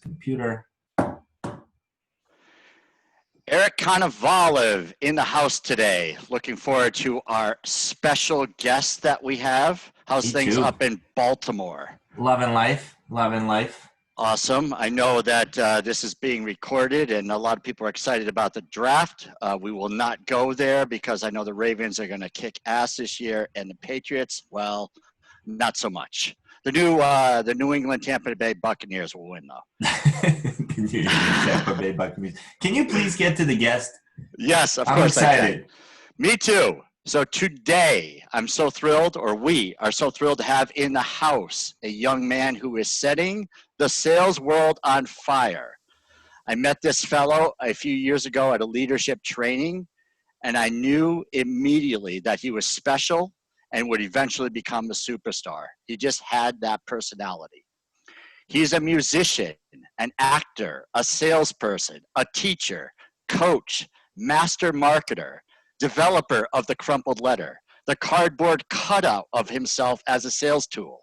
Computer. KOnovalov in the house today. Looking forward to our special guest that we have. How's things up in Baltimore? Loving life. Loving life. Awesome. I know that this is being recorded and a lot of people are excited about the draft. We will not go there because I know the Ravens are going to kick ass this year and the Patriots, well, not so much. The New England Tampa Bay Buccaneers will win, though. Tampa Bay Buccaneers. Can you please get to the guest? Yes, of course. I'm excited. Me too. So today, I'm so thrilled, or we are so thrilled to have in the house a young man who is setting the sales world on fire. I met this fellow a few years ago at a leadership training, and I knew immediately that he was special and would eventually become a superstar. He just had that personality. He's a musician, an actor, a salesperson, a teacher, coach, master marketer, developer of the crumpled letter, the cardboard cutout of himself as a sales tool,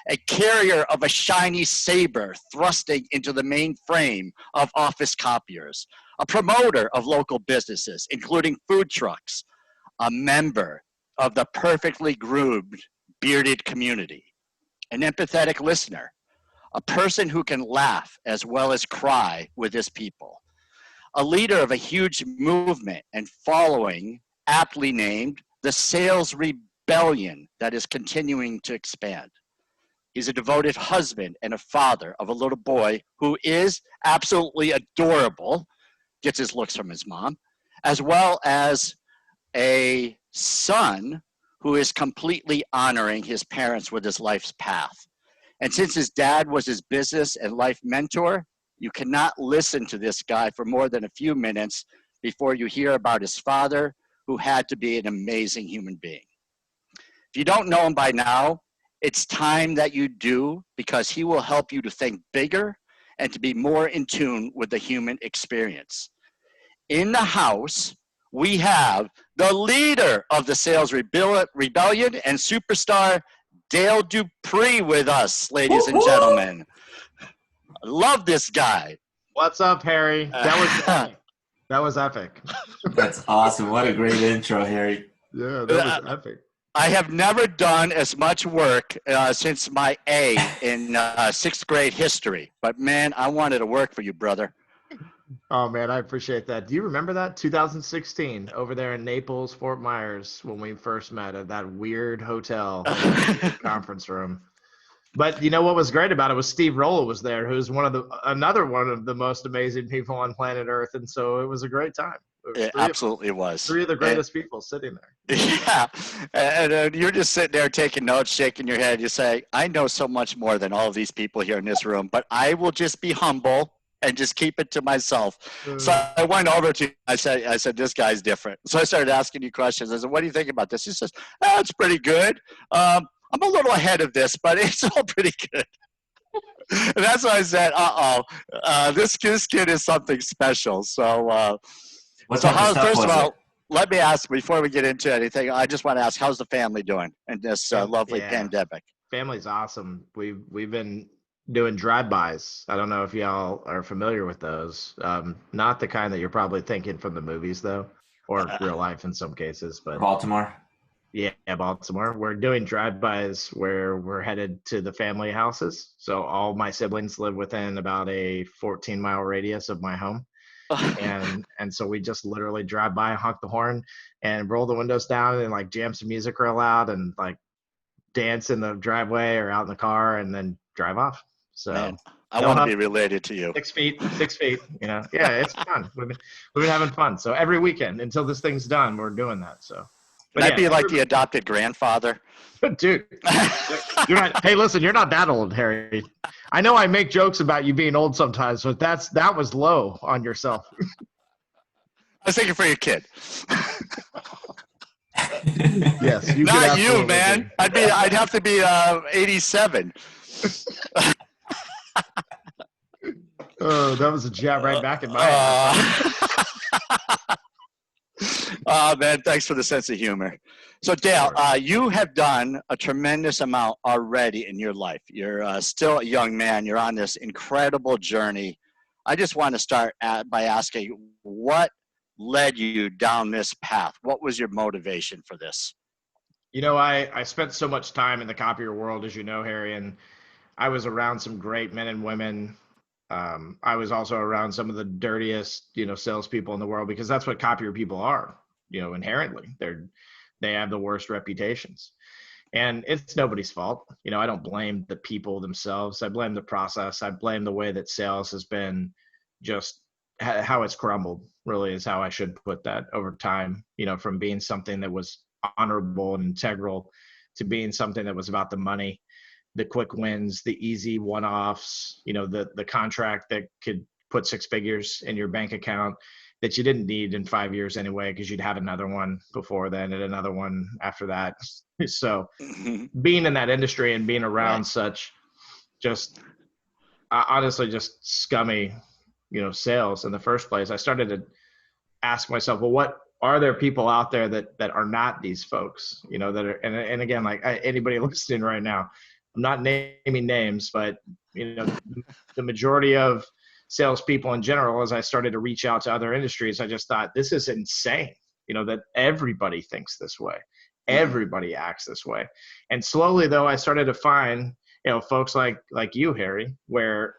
a carrier of a shiny saber thrusting into the main frame of office copiers, a promoter of local businesses, including food trucks, a member of the perfectly groomed, bearded community, an empathetic listener, a person who can laugh as well as cry with his people, a leader of a huge movement and following aptly named the Sales Rebellion that is continuing to expand. He's a devoted husband and a father of a little boy who is absolutely adorable, gets his looks from his mom, as well as a son who is completely honoring his parents with his life's path. And since his dad was his business and life mentor, you cannot listen to this guy for more than a few minutes before you hear about his father, who had to be an amazing human being. If you don't know him by now, it's time that you do, because he will help you to think bigger and to be more in tune with the human experience. In the house, we have the leader of the Sales Rebellion and superstar, Dale Dupree, with us, ladies and gentlemen. I love this guy. What's up, Harry? That was epic. That's awesome. What a great intro, Harry. Yeah, that was epic. I have never done as much work since my A in sixth grade history. But, man, I wanted to work for you, brother. Oh, man, I appreciate that. Do you remember that? 2016, over there in Naples, Fort Myers, when we first met at that weird hotel conference room. But you know what was great about it was Steve Rolla was there, who's another one of the most amazing people on planet Earth. And so it was a great time. It absolutely was. Three of the greatest people sitting there. Yeah. And you're just sitting there taking notes, shaking your head. You say, I know so much more than all of these people here in this room, but I will just be humble and just keep it to myself. So I went over to you. I said, this guy's different. So I started asking you questions. I said, what do you think about this? He says, it's pretty good. I'm a little ahead of this, but it's all pretty good. And that's why I said, this kid is something special. So, first of all, let me ask, before we get into anything, I just want to ask, how's the family doing in this lovely pandemic? Family's awesome. We've been doing drive-bys. I don't know if y'all are familiar with those. Not the kind that you're probably thinking from the movies, though, or real life in some cases. But Baltimore. Yeah, Baltimore. We're doing drive-bys where we're headed to the family houses. So all my siblings live within about a 14-mile radius of my home. And so we just literally drive by, honk the horn, and roll the windows down and like jam some music real loud and like dance in the driveway or out in the car and then drive off. So man, I want to be related to you. 6 feet, you know. Yeah, it's fun. We've been having fun. So every weekend until this thing's done, we're doing that. So Would I be like the adopted grandfather? Dude, you're not. Hey, listen, you're not that old, Harry. I know I make jokes about you being old sometimes, but that was low on yourself. I was thinking for your kid. Yes, you not you, man. I'd have to be 87. Oh, that was a jab right back in my ass. Oh, man, thanks for the sense of humor. So, Dale, you have done a tremendous amount already in your life. You're still a young man. You're on this incredible journey. I just want to start by asking, what led you down this path? What was your motivation for this? You know, I spent so much time in the copier world, as you know, Harry, and I was around some great men and women. I was also around some of the dirtiest, salespeople in the world, because that's what copier people are, inherently. They have the worst reputations. And it's nobody's fault. I don't blame the people themselves. I blame the process. I blame the way that sales has been just how it's crumbled, really, is how I should put that over time, from being something that was honorable and integral to being something that was about the money, the quick wins, the easy one-offs, the contract that could put six figures in your bank account that you didn't need in 5 years anyway, because you'd have another one before then and another one after that. So being in that industry and being around such just honestly just scummy, sales in the first place, I started to ask myself, well, what are there people out there that are not these folks, that are, and again, like anybody listening right now, I'm not naming names, but the majority of salespeople in general, as I started to reach out to other industries, I just thought, this is insane, that everybody thinks this way. Everybody acts this way. And slowly, though, I started to find, folks like you, Harry, where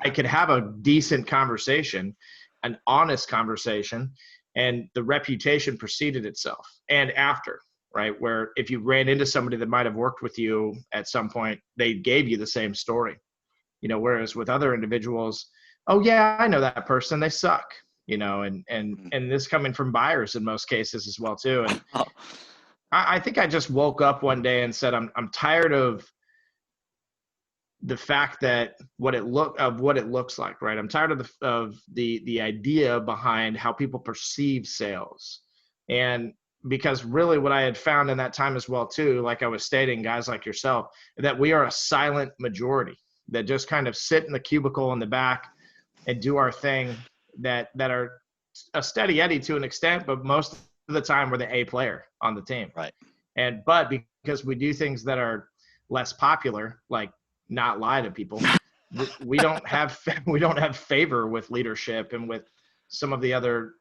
I could have a decent conversation, an honest conversation, and the reputation preceded itself. And after, right, where if you ran into somebody that might have worked with you at some point, they gave you the same story. Whereas with other individuals, oh yeah, I know that person, they suck, and this coming from buyers in most cases as well too. And I think I just woke up one day and said, I'm tired of the fact that what it looks like, right? I'm tired of the idea behind how people perceive sales. And because really what I had found in that time as well too, like I was stating, guys like yourself, that we are a silent majority that just kind of sit in the cubicle in the back and do our thing, that are a steady Eddie to an extent, but most of the time we're the A player on the team. Right. But because we do things that are less popular, like not lie to people, we don't have favor with leadership and with some of the other,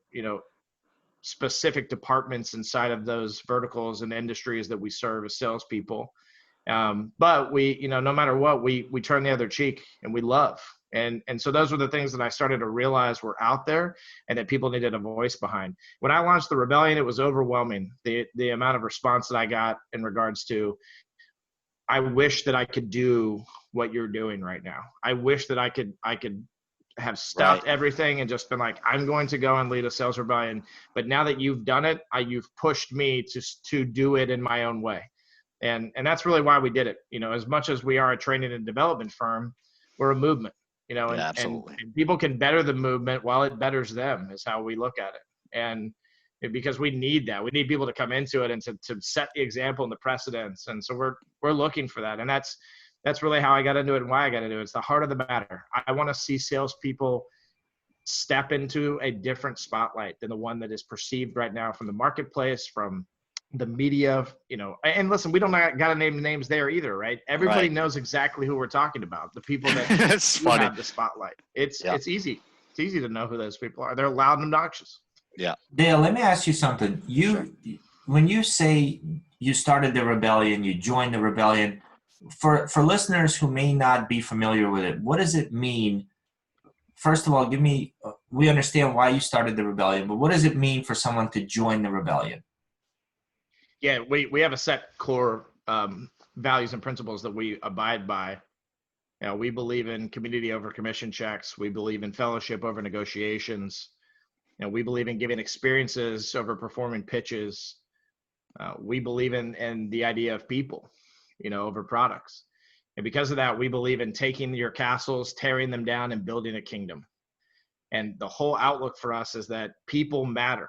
specific departments inside of those verticals and industries that we serve as salespeople. But we, no matter what, we turn the other cheek and we love. And so those were the things that I started to realize were out there and that people needed a voice behind. When I launched the Rebellion, it was overwhelming, the amount of response that I got in regards to, I wish that I could do what you're doing right now. I wish that I could have stopped everything and just been like, I'm going to go and lead a sales rebellion. But now that you've done it, you've pushed me to do it in my own way. And that's really why we did it. As much as we are a training and development firm, we're a movement, and people can better the movement while it betters them, is how we look at it. And because we need that, we need people to come into it and to set the example and the precedence. And so we're looking for that. And that's really how I got into it and why I got into it. It's the heart of the matter. I want to see salespeople step into a different spotlight than the one that is perceived right now from the marketplace, from the media, and listen, we don't got to name names there either, right? Everybody knows exactly who we're talking about. The people that have the spotlight. It's easy. It's easy to know who those people are. They're loud and obnoxious. Yeah. Dale, let me ask you something. When you say you started the rebellion, you joined the rebellion, for listeners who may not be familiar with it, what does it mean? First of all, we understand why you started the rebellion, but what does it mean for someone to join the rebellion? Yeah, we have a set core values and principles that we abide by. We believe in community over commission checks. We believe in fellowship over negotiations. We believe in giving experiences over performing pitches. We believe in the idea of people, over products. And because of that, we believe in taking your castles, tearing them down, and building a kingdom. And the whole outlook for us is that people matter,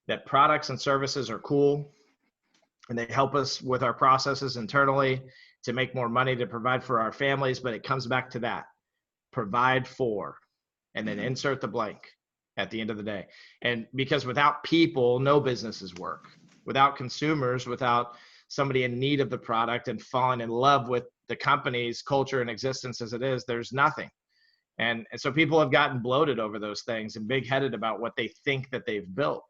that products and services are cool, and they help us with our processes internally to make more money to provide for our families. But it comes back to that: provide for, and then insert the blank. at the end of the day. And because without people, no businesses work. Without consumers, without somebody in need of the product and falling in love with the company's culture and existence as it is, there's nothing. And so people have gotten bloated over those things and big-headed about what they think that they've built.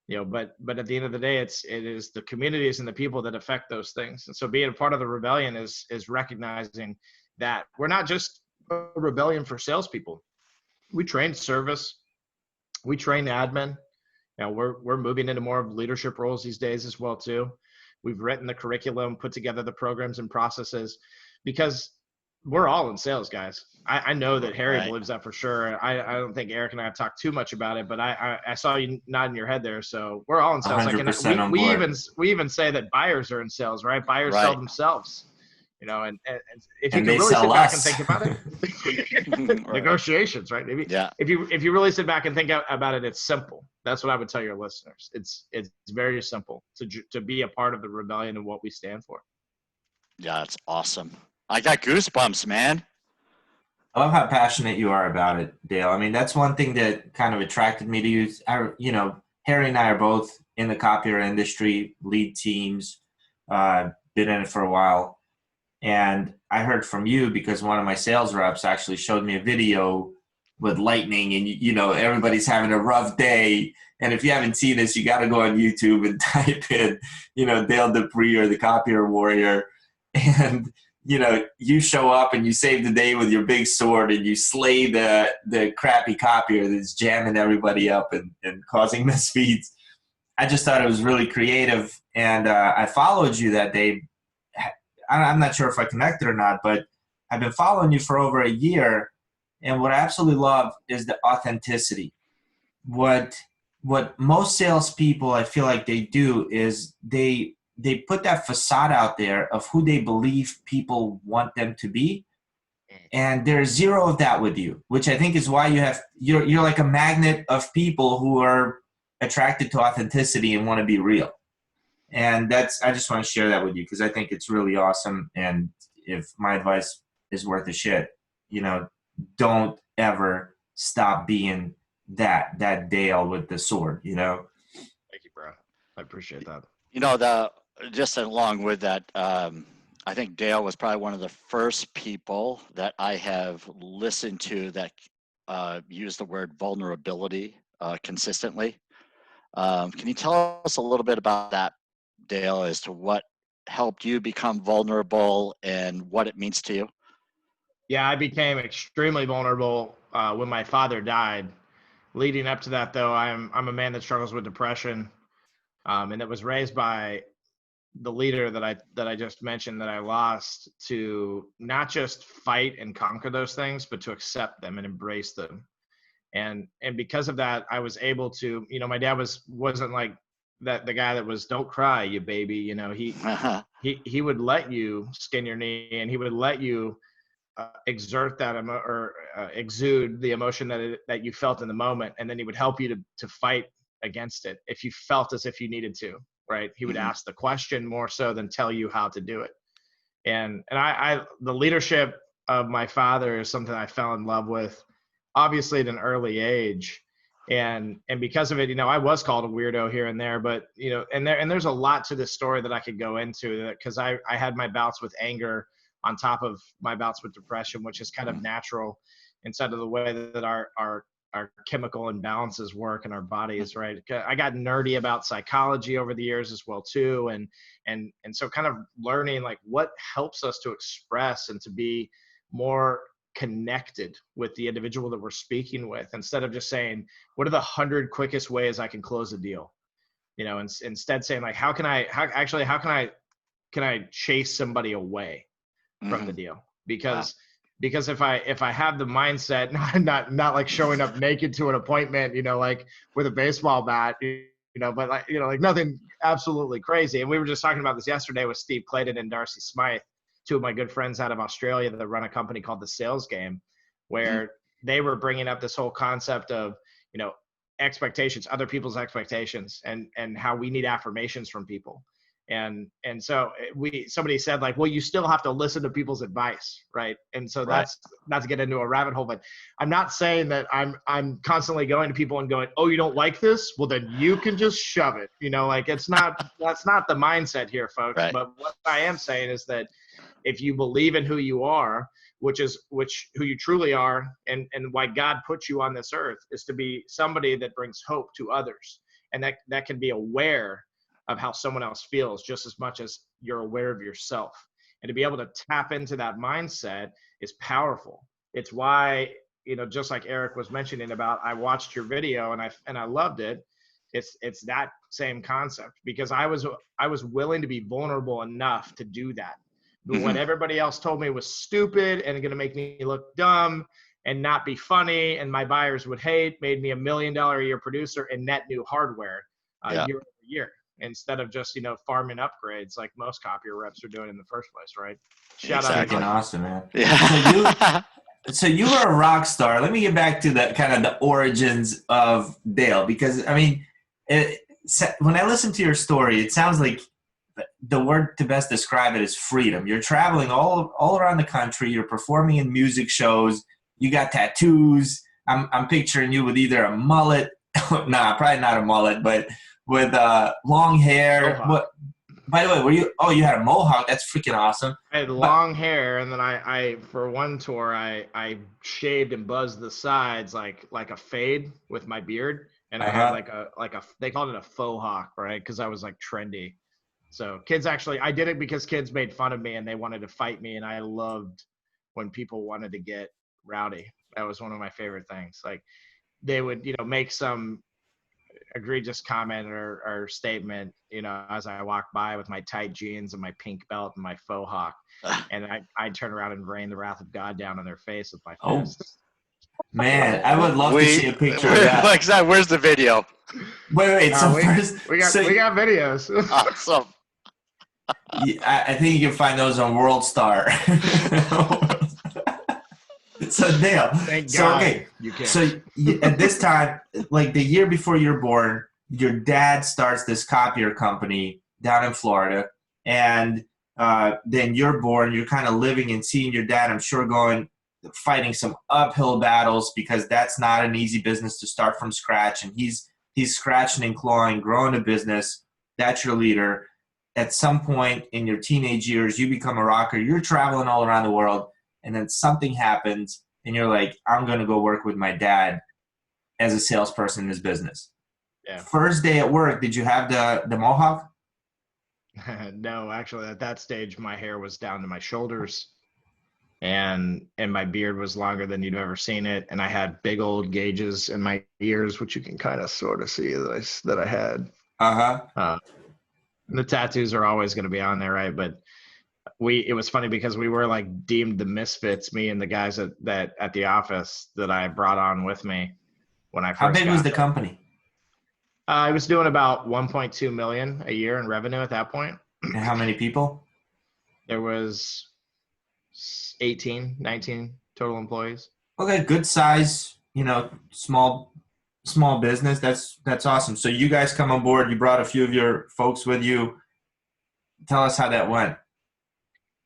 But at the end of the day, it is the communities and the people that affect those things. And so being a part of the rebellion is recognizing that we're not just a rebellion for salespeople. We train service, we train admin. We're moving into more of leadership roles these days as well too. We've written the curriculum, put together the programs and processes, because we're all in sales, guys. I know that Harry believes that for sure. I don't think Eric and I have talked too much about it, but I saw you nodding your head there. So we're all in sales. 100% on we board. even say that buyers are in sales, right? Buyers sell themselves. And if you And can they really sell sit back us. and think about it, negotiations, right? Maybe. Yeah. If you really sit back and think about it, it's simple. That's what I would tell your listeners. It's very simple to be a part of the rebellion and what we stand for. Yeah, it's awesome. I got goosebumps, man. I love how passionate you are about it, Dale. I mean, that's one thing that kind of attracted me to you. Harry and I are both in the copier industry, lead teams, been in it for a while. And I heard from you because one of my sales reps actually showed me a video with lightning, and everybody's having a rough day. And if you haven't seen this, you got to go on YouTube and type in, Dale Dupree or the Copier Warrior, and you show up and you save the day with your big sword and you slay the crappy copier that's jamming everybody up and causing misfeeds. I just thought it was really creative, and I followed you that day. I'm not sure if I connected or not, but I've been following you for over a year, and what I absolutely love is the authenticity. What most salespeople, I feel like they do is they put that facade out there of who they believe people want them to be, and there's zero of that with you, which I think is why you're like a magnet of people who are attracted to authenticity and want to be real. And I just want to share that with you because I think it's really awesome. And if my advice is worth a shit, don't ever stop being that Dale with the sword, Thank you, bro. I appreciate that. Just along with that, I think Dale was probably one of the first people that I have listened to that use the word vulnerability consistently. Can you tell us a little bit about that, Dale, as to what helped you become vulnerable and what it means to you? Yeah, I became extremely vulnerable when my father died. Leading up to that, though, I'm a man that struggles with depression, and it was raised by the leader that I just mentioned that I lost, to not just fight and conquer those things, but to accept them and embrace them. And because of that, I was able to, my dad wasn't like that, the guy that was, don't cry, you baby. He would let you skin your knee, and he would let you exert that exude the emotion that you felt in the moment, and then he would help you to fight against it if you felt as if you needed to. Right? He would ask the question more so than tell you how to do it. And I the leadership of my father is something I fell in love with, obviously at an early age. And because of it, I was called a weirdo here and there, but and there's a lot to this story that I could go into, because I had my bouts with anger on top of my bouts with depression, which is kind of natural inside of the way that our chemical imbalances work in our bodies, right? I got nerdy about psychology over the years as well too, and so kind of learning like what helps us to express and to be more connected with the individual that we're speaking with, instead of just saying, what are the 100 quickest ways I can close a deal? Instead saying like, how can I chase somebody away from the deal? Because if I have the mindset, not like showing up naked to an appointment, like with a baseball bat, but like nothing absolutely crazy. And we were just talking about this yesterday with Steve Clayton and Darcy Smythe, two of my good friends out of Australia that run a company called The Sales Game, where they were bringing up this whole concept of, expectations, other people's expectations, and how we need affirmations from people. And so somebody said like, well, you still have to listen to people's advice, right? And so that's not to get into a rabbit hole, but I'm not saying that I'm constantly going to people and going, oh, you don't like this? Well, then you can just shove it. Like that's not the mindset here, folks. Right. But what I am saying is that if you believe in who you are, who you truly are, and why God put you on this earth is to be somebody that brings hope to others, and that can be aware of how someone else feels just as much as you're aware of yourself. And to be able to tap into that mindset is powerful. It's why, just like Eric was mentioning about, I watched your video and I loved it. It's that same concept, because I was willing to be vulnerable enough to do that. But what everybody else told me was stupid and going to make me look dumb and not be funny, and my buyers would hate, made me $1 million a year producer in net new hardware year over year, instead of just farming upgrades like most copier reps are doing in the first place, right? Shout out Freaking awesome, man. Yeah. So you were a rock star. Let me get back to the kind of the origins of Dale, because I mean, when I listen to your story, it sounds like the word to best describe it is freedom. You're traveling all around the country. You're performing in music shows. You got tattoos. I'm picturing you with either a mullet, nah, probably not a mullet, but with long hair. Mohawk. What? By the way, you had a mohawk? That's freaking awesome. I had long hair, and then I for one tour I shaved and buzzed the sides like a fade with my beard, and I had like a they called it a faux hawk, right? Because I was like trendy. So I did it because kids made fun of me and they wanted to fight me, and I loved when people wanted to get rowdy. That was one of my favorite things. Like they would make some egregious comment or statement, as I walked by with my tight jeans and my pink belt and my faux hawk, and I'd turn around and rain the wrath of God down on their face with my fists. Man, I would love to see a picture of that. Like that, where's the video? Wait. So we got videos. Awesome. I think you can find those on World Star. So Dale, Thank God. Okay, you can. So at this time, like the year before you're born, your dad starts this copier company down in Florida, and then you're born. You're kind of living and seeing your dad, I'm sure, fighting some uphill battles, because that's not an easy business to start from scratch. And he's scratching and clawing, growing a business. That's your leader. At some point in your teenage years, you become a rocker. You're traveling all around the world. And then something happens, and you're like, I'm going to go work with my dad as a salesperson in his business. Yeah. First day at work, did you have the mohawk? No, actually, at that stage, my hair was down to my shoulders, and my beard was longer than you'd ever seen it. And I had big old gauges in my ears, which you can kind of sort of see that I had. The tattoos are always going to be on there, right? But it was funny because we were like deemed the misfits, me and the guys at the office that I brought on with me when I first. How big was the company? I was doing about 1.2 million a year in revenue at that point. And how many people? There was 18, 19 total employees. Okay, good size, small business. That's awesome. So you guys come on board. You brought a few of your folks with you. Tell us how that went.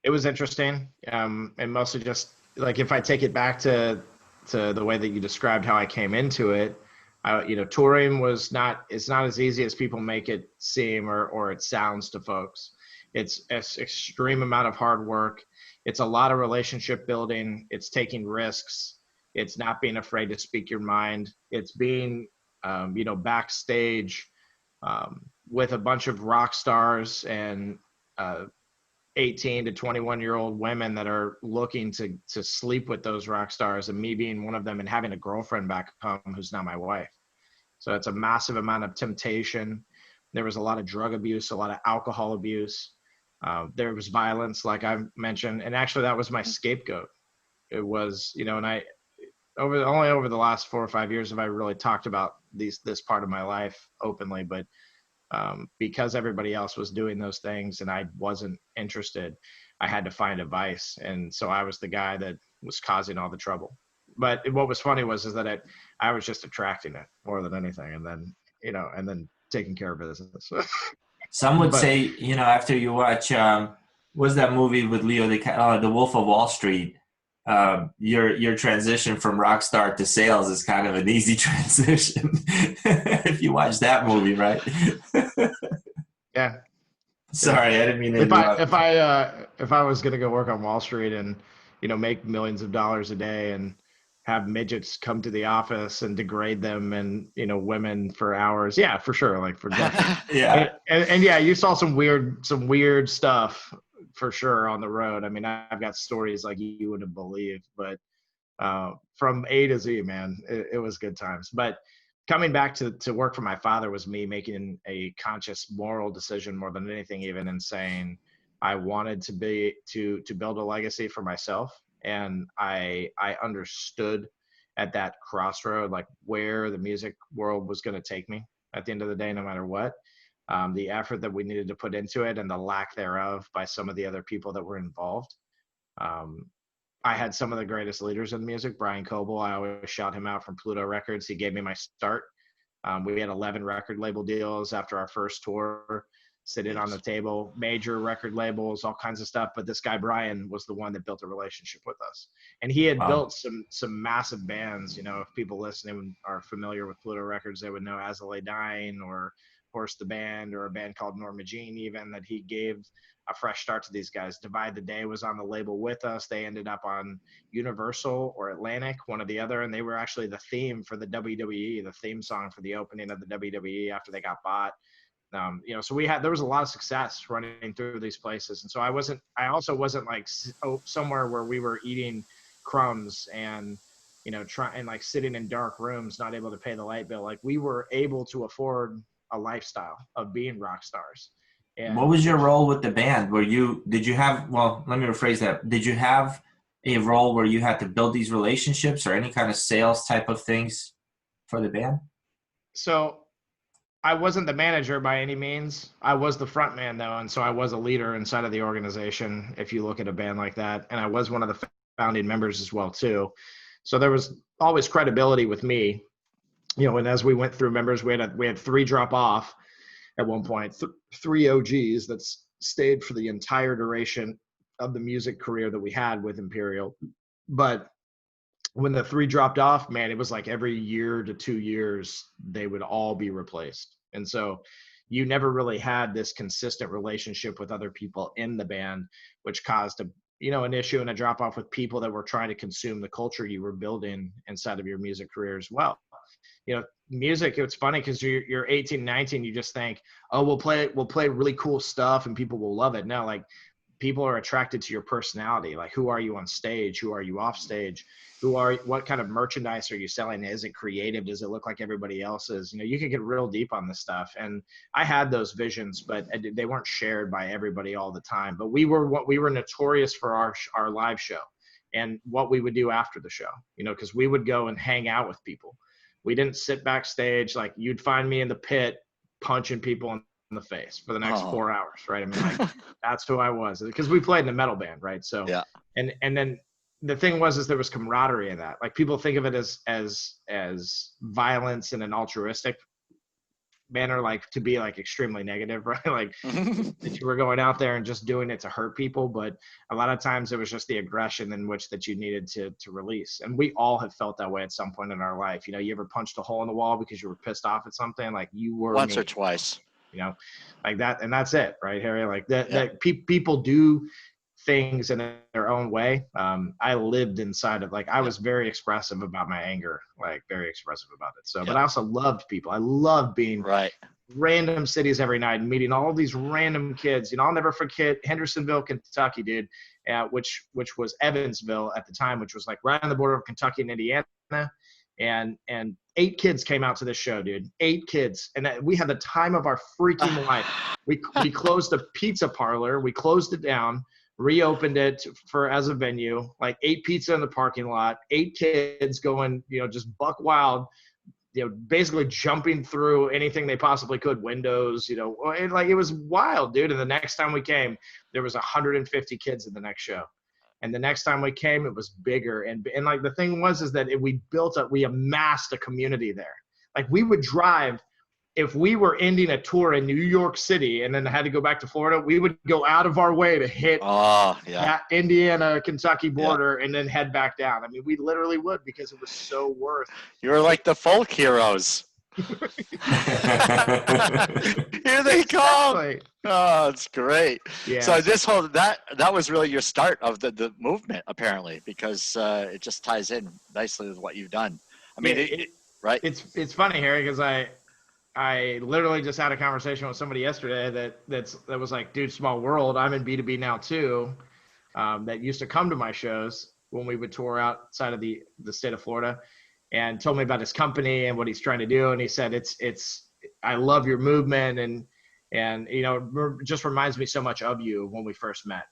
It was interesting, and mostly just like, if I take it back to the way that you described how I came into it, touring it's not as easy as people make it seem or it sounds to folks. It's an extreme amount of hard work. It's a lot of relationship building. It's taking risks. It's not being afraid to speak your mind. It's being, backstage with a bunch of rock stars and 18 to 21-year-old women that are looking to sleep with those rock stars, and me being one of them, and having a girlfriend back home who's not my wife. So it's a massive amount of temptation. There was a lot of drug abuse, a lot of alcohol abuse. There was violence, like I mentioned, and actually that was my scapegoat. It was, and I only over the last 4 or 5 years have I really talked about this part of my life openly, but because everybody else was doing those things and I wasn't interested, I had to find a vice. And so I was the guy that was causing all the trouble. But what was funny is that I was just attracting it more than anything. And then, and then taking care of business. Some would But say, after you watch, what's that movie with The Wolf of Wall Street? Your transition from rock star to sales is kind of an easy transition if you watch that movie, right? yeah, yeah. Sorry, I didn't mean to If I interrupt. if I was gonna go work on Wall Street and make millions of dollars a day and have midgets come to the office and degrade them and women for hours, yeah, for sure, like for definitely. Yeah. And yeah, you saw some weird stuff for sure on the road. I mean, I've got stories like you wouldn't believe, but from A to Z, man, it was good times. But coming back to work for my father was me making a conscious moral decision more than anything, even, and saying I wanted to build a legacy for myself. And I understood at that crossroad, like where the music world was going to take me at the end of the day, no matter what. The effort that we needed to put into it and the lack thereof by some of the other people that were involved. Um, I had some of the greatest leaders in music. Brian Coble, I always shout him out from Pluto Records. He gave me my start. We had 11 record label deals after our first tour, sitting on the table, major record labels, all kinds of stuff. But this guy, Brian, was the one that built a relationship with us. And he had Wow. built some massive bands. If people listening are familiar with Pluto Records, they would know As I Lay Dying or Horse the Band, or a band called Norma Jean, even, that he gave a fresh start to these guys. Divide the Day was on the label with us. They ended up on Universal or Atlantic, one or the other, and they were actually the theme for the WWE, the theme song for the opening of the WWE after they got bought. So there was a lot of success running through these places, and so I also wasn't like somewhere where we were eating crumbs and trying, like, sitting in dark rooms, not able to pay the light bill. Like, we were able to afford a lifestyle of being rock stars. What And was your role with the band? Did you have, well, let me rephrase that. Did you have a role where you had to build these relationships or any kind of sales type of things for the band? so I wasn't the manager by any means. I was the front man, though, and so I was a leader inside of the organization, if you look at a band like that. And I was one of the founding members as well, too. So there was always credibility with me. And as we went through members, we had 3 drop off at one point, 3 OGs that stayed for the entire duration of the music career that we had with Imperial. But when the 3 dropped off, man, it was like every year to 2 years, they would all be replaced. And so you never really had this consistent relationship with other people in the band, which caused an issue and a drop off with people that were trying to consume the culture you were building inside of your music career as well. Music, it's funny because you're 18, 19, you just think, oh, we'll play really cool stuff and people will love it. No, like, people are attracted to your personality. Like, who are you on stage? Who are you off stage? What kind of merchandise are you selling? Is it creative? Does it look like everybody else's? You can get real deep on this stuff. And I had those visions, but they weren't shared by everybody all the time. But we were notorious for our live show and what we would do after the show, because we would go and hang out with people. We didn't sit backstage. Like, you'd find me in the pit punching people in the face for the next 4 hours, right? I mean, like, that's who I was, because we played in a metal band, right? So Yeah. and then the thing was there was camaraderie in that. Like, people think of it as violence in an altruistic manner, like, to be like extremely negative, right? Like, that you were going out there and just doing it to hurt people. But a lot of times it was just the aggression in which that you needed to release. And we all have felt that way at some point in our life. You ever punched a hole in the wall because you were pissed off at something? Like, you were Once me, or twice. like that. And that's it, right, Harry? Like that, Yeah. People do things in their own way. I lived inside of, like, I was very expressive about my anger, like very expressive about it. So, but I also loved people. I loved being Right. random cities every night and meeting all these random kids. I'll never forget Hendersonville, Kentucky, dude, which was Evansville at the time, which was like right on the border of Kentucky and Indiana. And 8 kids came out to this show, dude. 8 kids, and we had the time of our freaking life. We closed a pizza parlor. We closed it down, reopened it as a venue. Like, 8 pizza in the parking lot. 8 kids going, just buck wild. Basically jumping through anything they possibly could, windows, it was wild, dude. And the next time we came, there was 150 kids at the next show. And the next time we came, it was bigger. And like, the thing was, is that we amassed a community there. Like, we would drive if we were ending a tour in New York City and then had to go back to Florida, we would go out of our way to hit that Indiana, Kentucky border and then head back down. I mean, we literally would, because it was so worth. You were like the folk heroes. Here they come. Exactly. Oh, it's great. Yeah. So this whole that was really your start of the movement, apparently, because it just ties in nicely with what you've done. I mean, right? It's funny, Harry, because I literally just had a conversation with somebody yesterday that was like, dude, small world. I'm in B2B now too. That used to come to my shows when we would tour outside of the state of Florida, and told me about his company and what he's trying to do. And he said, I love your movement, and you know, it just reminds me so much of you when we first met.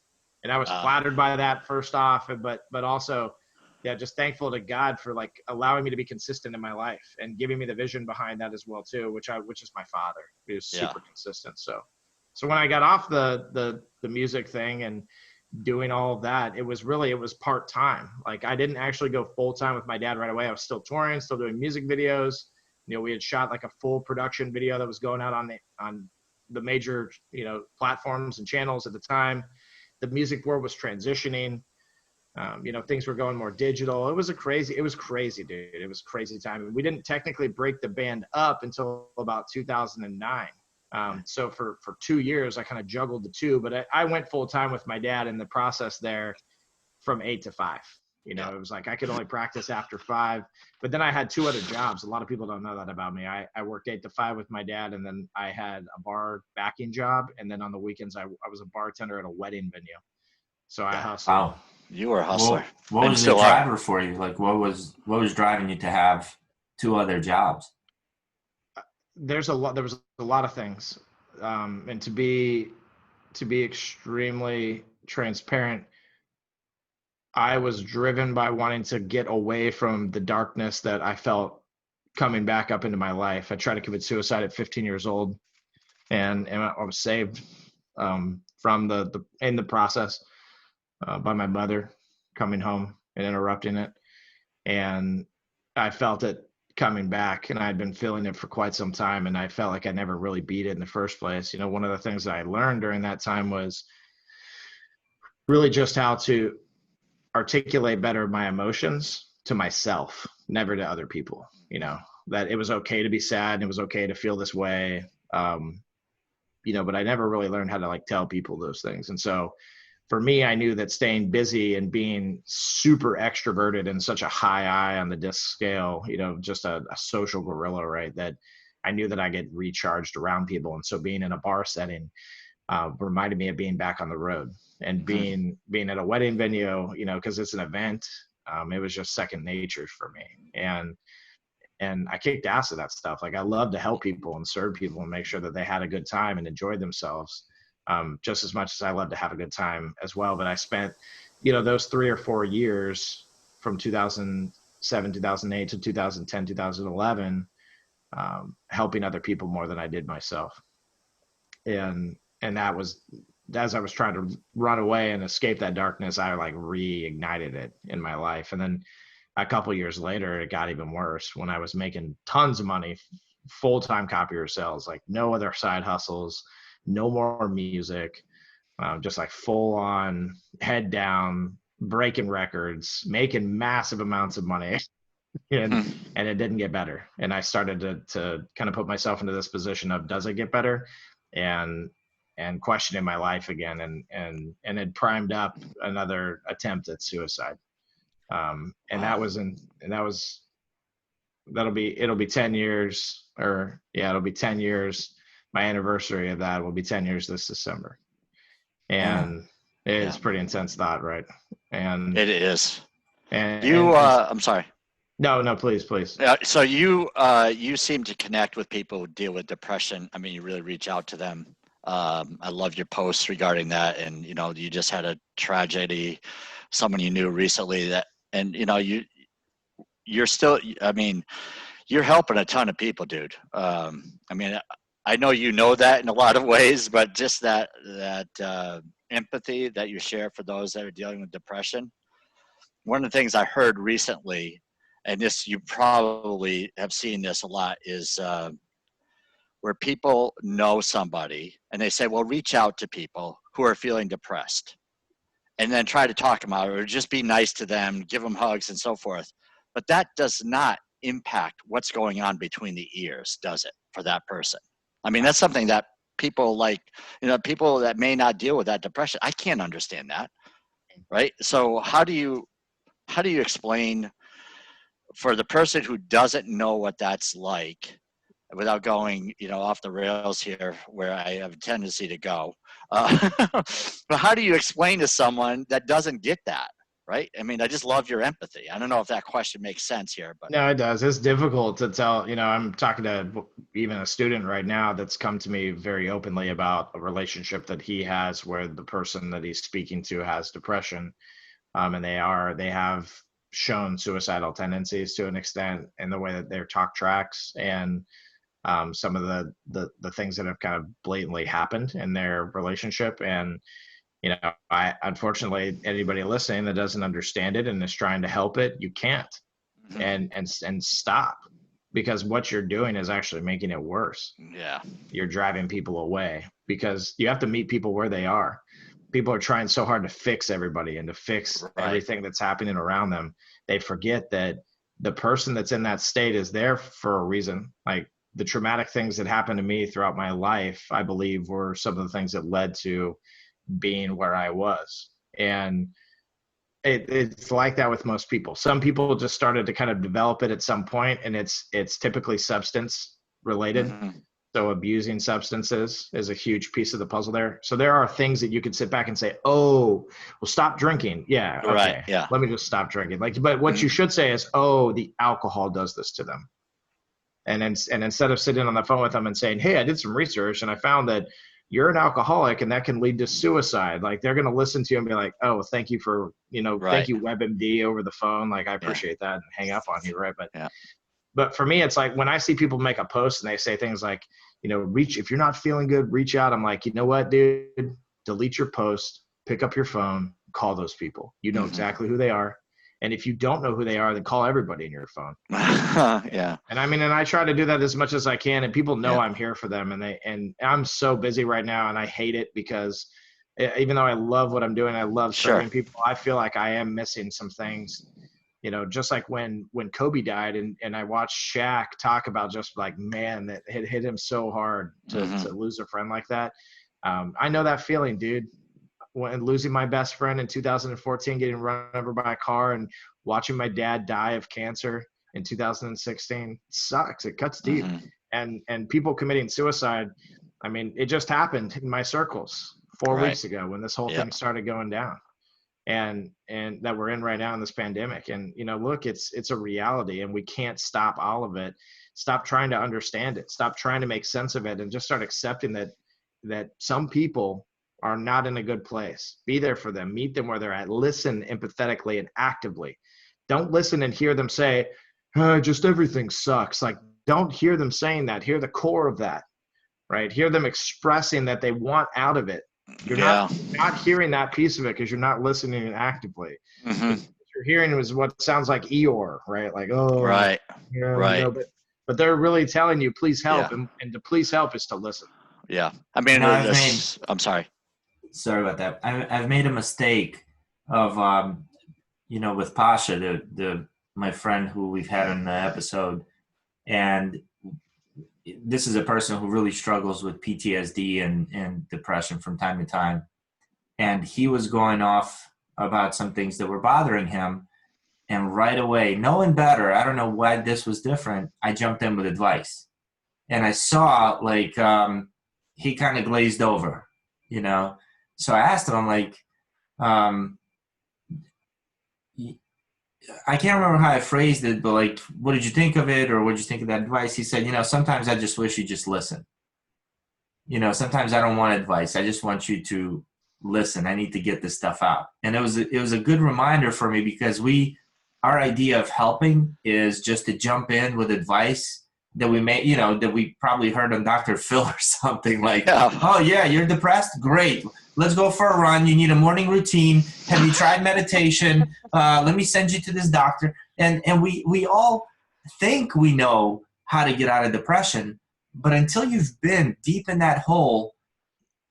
And I was flattered by that, first off, but also, yeah, just thankful to God for like allowing me to be consistent in my life and giving me the vision behind that as well too, which is my father. He was super consistent. So when I got off the music thing and doing all of that, it was part-time. Like, I didn't actually go full-time with my dad right away. I was still touring, still doing music videos. You know, we had shot like a full production video that was going out on the major, you know, platforms and channels at the time. The music world was transitioning. You know, things were going more digital. It was crazy, dude. It was a crazy time. We didn't technically break the band up until about 2009. So for 2 years, I kind of juggled the two, but I went full time with my dad in the process there from 8 to 5. You know, it was like I could only practice after 5, but then I had 2 other jobs. A lot of people don't know that about me. I worked 8 to 5 with my dad, and then I had a bar backing job. And then on the weekends, I was a bartender at a wedding venue. So I hustled. Wow. You were a hustler. What was the driver for you? Like, what was driving you to have 2 other jobs? There was a lot of things. And to be extremely transparent, I was driven by wanting to get away from the darkness that I felt coming back up into my life. I tried to commit suicide at 15 years old, and I was saved from in the process by my mother coming home and interrupting it. And I felt it coming back, and I had been feeling it for quite some time, and I felt like I never really beat it in the first place. You know, one of the things that I learned during that time was really just how to articulate better my emotions to myself, never to other people. You know, that it was okay to be sad and it was okay to feel this way. You know, but I never really learned how to like tell people those things. And so for me, I knew that staying busy and being super extroverted and such a high I on the disc scale, you know, just a social gorilla, right? That I knew that I get recharged around people. And so being in a bar setting reminded me of being back on the road and being at a wedding venue, you know, because it's an event. It was just second nature for me. And I kicked ass at that stuff. Like, I love to help people and serve people and make sure that they had a good time and enjoyed themselves. Just as much as I love to have a good time as well. But I spent, you know, those 3 or 4 years from 2007, 2008 to 2010, 2011, helping other people more than I did myself. And that was, as I was trying to run away and escape that darkness, I like reignited it in my life. And then a couple of years later, it got even worse when I was making tons of money, full-time copier sales, like no other side hustles, no more music, just like full on head down, breaking records, making massive amounts of money. And it didn't get better. And I started to kind of put myself into this position of, does it get better? And questioning my life again. And it primed up another attempt at suicide. It'll be 10 years, or it'll be 10 years. My anniversary of that will be 10 years this December. And it's pretty intense thought, right? And it is. And I'm sorry. No, please. So you seem to connect with people who deal with depression. I mean, you really reach out to them. I love your posts regarding that. And, you know, you just had a tragedy, someone you knew recently and, you know, you're still, I mean, you're helping a ton of people, dude. I mean, I know you know that in a lot of ways, but just that empathy that you share for those that are dealing with depression. One of the things I heard recently, and this, you probably have seen this a lot, is we're where people know somebody and they say, well, reach out to people who are feeling depressed and then try to talk them out or just be nice to them, give them hugs and so forth. But that does not impact what's going on between the ears, does it, for that person? I mean, that's something that people like, people that may not deal with that depression, I can't understand that, right? So how do you explain for the person who doesn't know what that's like, without going, off the rails here where I have a tendency to go, but how do you explain to someone that doesn't get that, right? I mean, I just love your empathy. I don't know if that question makes sense here, but. No, it does. It's difficult to tell. I'm talking to even a student right now that's come to me very openly about a relationship that he has where the person that he's speaking to has depression, and they have shown suicidal tendencies to an extent in the way that their talk tracks and some of the things that have kind of blatantly happened in their relationship. And I unfortunately, anybody listening that doesn't understand it and is trying to help it, you can't. And stop, because what you're doing is actually making it worse. Yeah, you're driving people away, because you have to meet people where they are. People are trying so hard to fix everybody and to fix everything that's happening around them. They forget that the person that's in that state is there for a reason. Like, the traumatic things that happened to me throughout my life, I believe, were some of the things that led to being where I was. And it's like that with most people. Some people just started to kind of develop it at some point, and it's typically substance related. So abusing substances is a huge piece of the puzzle there. So there are things that you could sit back and say, oh, well, stop drinking. Yeah. Okay. Right. Yeah. Let me just stop drinking. But what you should say is, oh, the alcohol does this to them. And instead of sitting on the phone with them and saying, hey, I did some research and I found that you're an alcoholic and that can lead to suicide. Like, they're going to listen to you and be like, oh, thank you for, thank you WebMD over the phone. Like, I appreciate that, and hang up on you. Right. But for me, it's like when I see people make a post and they say things like, if you're not feeling good, reach out. I'm like, you know what, dude, delete your post, pick up your phone, call those people. You know exactly who they are. And if you don't know who they are, then call everybody in your phone. Yeah. And I try to do that as much as I can, and people know I'm here for them. And I'm so busy right now, and I hate it, because even though I love what I'm doing, I love serving people, I feel like I am missing some things. Just like when Kobe died, and I watched Shaq talk about just like, man, that hit him so hard to lose a friend like that. I know that feeling, dude. When losing my best friend in 2014, getting run over by a car, and watching my dad die of cancer in 2016, sucks. It cuts deep. And people committing suicide, I mean, it just happened in my circles 4 weeks ago when this whole thing started going down, and that we're in right now in this pandemic. And look, it's a reality, and we can't stop all of it. Stop trying to understand it. Stop trying to make sense of it, and just start accepting that some people are not in a good place. Be there for them. Meet them where they're at. Listen empathetically and actively. Don't listen and hear them say, just everything sucks. Like, don't hear them saying that. Hear the core of that, right? Hear them expressing that they want out of it. You're not hearing that piece of it because you're not listening actively. What you're hearing is what sounds like Eeyore, right? Like, oh, right. But they're really telling you, please help. And to please help is to listen. Yeah. I mean, I'm sorry. Sorry about that. I've made a mistake of, with Pasha, my friend who we've had on the episode, and this is a person who really struggles with PTSD and depression from time to time. And he was going off about some things that were bothering him. And right away, knowing better, I don't know why this was different, I jumped in with advice. And I saw, like, he kind of glazed over, So I asked him, I'm like, I can't remember how I phrased it, but like, what did you think of it? Or what did you think of that advice? He said, sometimes I just wish you just listen. Sometimes I don't want advice. I just want you to listen. I need to get this stuff out. And it was a good reminder for me, because our idea of helping is just to jump in with advice that we may, that we probably heard on Dr. Phil or something like, oh yeah, you're depressed? Great. Let's go for a run. You need a morning routine. Have you tried meditation? Let me send you to this doctor. And we all think we know how to get out of depression, but until you've been deep in that hole,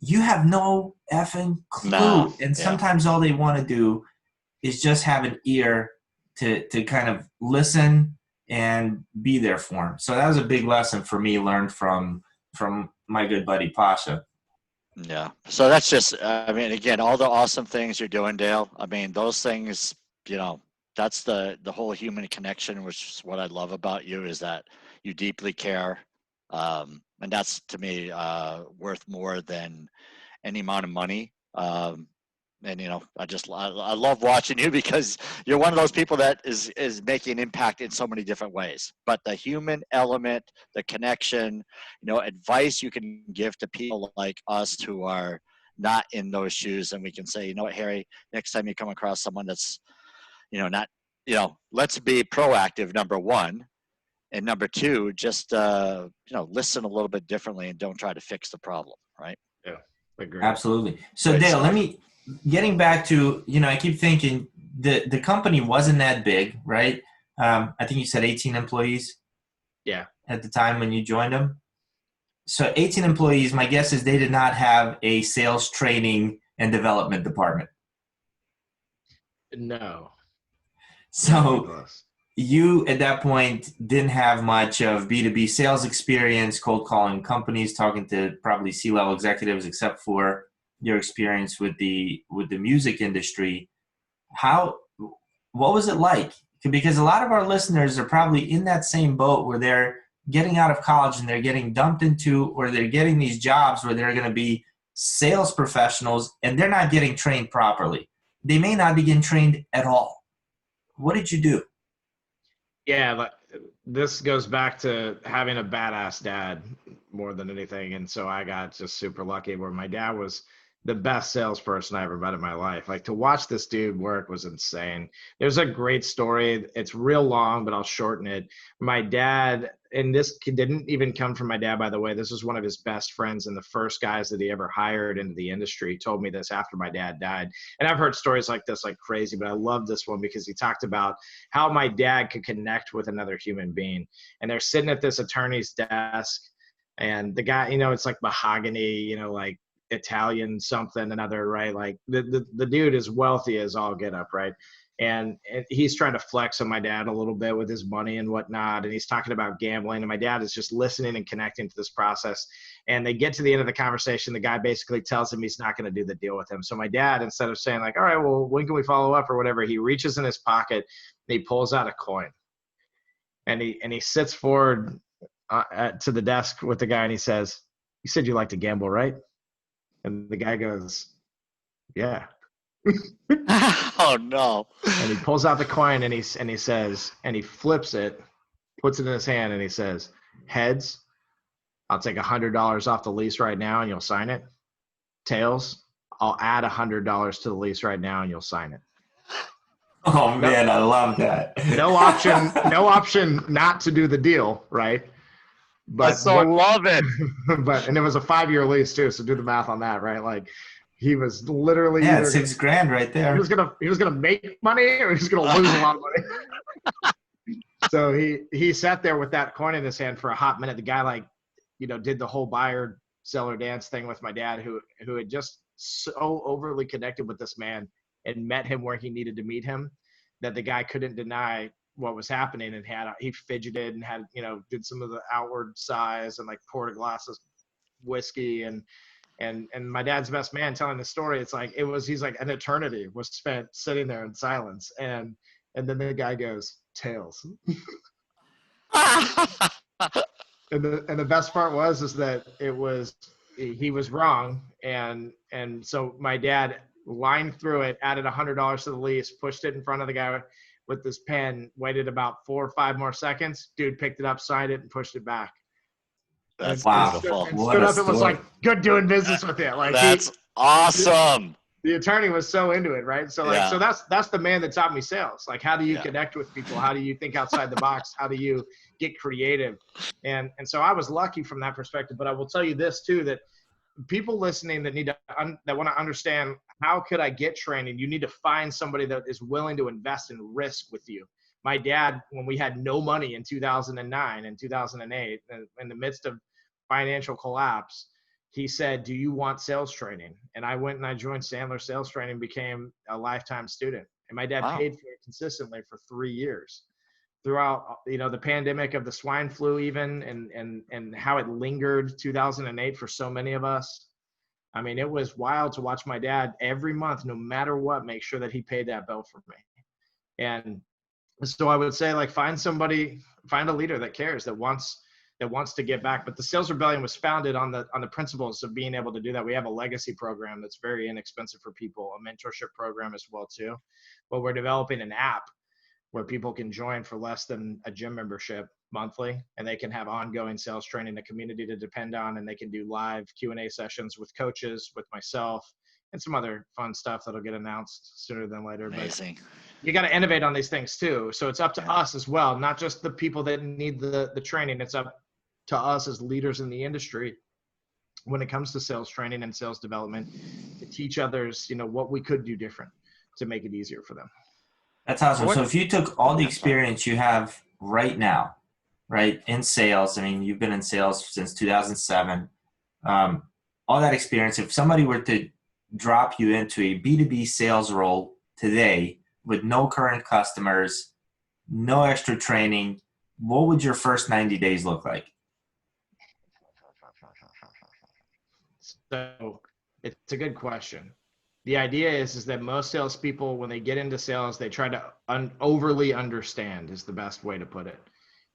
you have no effing clue. No, And yeah. sometimes all they want to do is just have an ear to kind of listen and be there for them. So that was a big lesson for me, learned from my good buddy Pasha. Yeah. So that's just, I mean, again, all the awesome things you're doing, Dale. I mean, those things, you know, that's the whole human connection, which is what I love about you, is that you deeply care. And that's to me worth more than any amount of money. And you know, I love watching you because you're one of those people that is making an impact in so many different ways. But the human element, the connection, you know, advice you can give to people like us who are not in those shoes, and we can say, you know what, Harry, next time you come across someone that's, you know, not, you know, let's be proactive, number one, and number two, just you know, listen a little bit differently and don't try to fix the problem, right? Yeah, agree. Absolutely. So Great Dale, stuff. getting back to, you know, I keep thinking the company wasn't that big, right? I think you said 18 employees. Yeah. At the time when you joined them. So 18 employees, my guess is they did not have a sales training and development department. No. So you, at that point, didn't have much of B2B sales experience, cold calling companies, talking to probably C-level executives, except for your experience with the music industry. What was it like? Because a lot of our listeners are probably in that same boat where they're getting out of college and they're getting dumped into, or they're getting these jobs where they're going to be sales professionals and they're not getting trained properly. They may not be getting trained at all. What did you do? Yeah, this goes back to having a badass dad more than anything. And so I got just super lucky where my dad was the best salesperson I ever met in my life. Like, to watch this dude work was insane. There's a great story. It's real long, but I'll shorten it. My dad, and this didn't even come from my dad, by the way. This was one of his best friends and the first guys that he ever hired into the industry. He told me this after my dad died. And I've heard stories like this like crazy, but I love this one because he talked about how my dad could connect with another human being. And they're sitting at this attorney's desk, and the guy, you know, it's like mahogany, you know, like Italian something another, right? Like the dude is wealthy as all get up, right? And he's trying to flex on my dad a little bit with his money and whatnot. And he's talking about gambling, and my dad is just listening and connecting to this process. And they get to the end of the conversation. The guy basically tells him he's not going to do the deal with him. So my dad, instead of saying like, all right, well, when can we follow up or whatever, he reaches in his pocket and he pulls out a coin, and he sits forward to the desk with the guy, and he says, "You said you like to gamble, right?" And the guy goes, "Yeah." Oh no. And he pulls out the coin, and he says, and he flips it, puts it in his hand, and he says, "Heads, I'll take $100 off the lease right now and you'll sign it. Tails, I'll add $100 to the lease right now and you'll sign it." Oh man, I love that. No option not to do the deal, right? But I so love it. and it was a 5-year lease too, so do the math on that, right? Like, he was literally Yeah, $6,000 right there. He was gonna make money, or he was gonna lose a lot of money. So he sat there with that coin in his hand for a hot minute. The guy, like, you know, did the whole buyer seller dance thing with my dad, who had just so overly connected with this man and met him where he needed to meet him, that the guy couldn't deny what was happening, and he fidgeted and had, you know, did some of the outward sighs and like poured a glass of whiskey, and my dad's best man telling the story. It's like, he's like, an eternity was spent sitting there in silence. And then the guy goes, "Tails." And the best part is that he was wrong. And so my dad lined through it, added $100 to the lease, pushed it in front of the guy with this pen, waited about 4 or 5 more seconds. Dude picked it up, signed it, and pushed it back. That's beautiful. And stood up and was like, "Good doing business with you." Like, that's awesome. The attorney was so into it, right? So like, so that's the man that taught me sales. Like, how do you connect with people? How do you think outside the box? How do you get creative? And so I was lucky from that perspective. But I will tell you this too, that people listening that need to that want to understand, how could I get training? You need to find somebody that is willing to invest in risk with you. My dad, when we had no money in 2009 and 2008, in the midst of financial collapse, he said, "Do you want sales training?" And I went and I joined Sandler Sales Training, became a lifetime student. And my dad Wow. paid for it consistently for 3 years throughout, the pandemic of the swine flu, even, and how it lingered 2008 for so many of us. I mean, it was wild to watch my dad every month, no matter what, make sure that he paid that bill for me. And so I would say, like, find a leader that cares, that wants to give back. But the Sales Rebellion was founded on the principles of being able to do that. We have a legacy program that's very inexpensive for people, a mentorship program as well too. But we're developing an app where people can join for less than a gym membership monthly, and they can have ongoing sales training, a community to depend on, and they can do live Q&A sessions with coaches, with myself, and some other fun stuff that'll get announced sooner than later. Amazing. But you got to innovate on these things too. So it's up to us as well, not just the people that need the training. It's up to us as leaders in the industry when it comes to sales training and sales development to teach others, what we could do different to make it easier for them. That's awesome. So if you took all the experience you have right now, right, in sales, I mean, you've been in sales since 2007, all that experience, if somebody were to drop you into a B2B sales role today with no current customers, no extra training, what would your first 90 days look like? So it's a good question. The idea is that most salespeople, when they get into sales, they try to overly understand, is the best way to put it.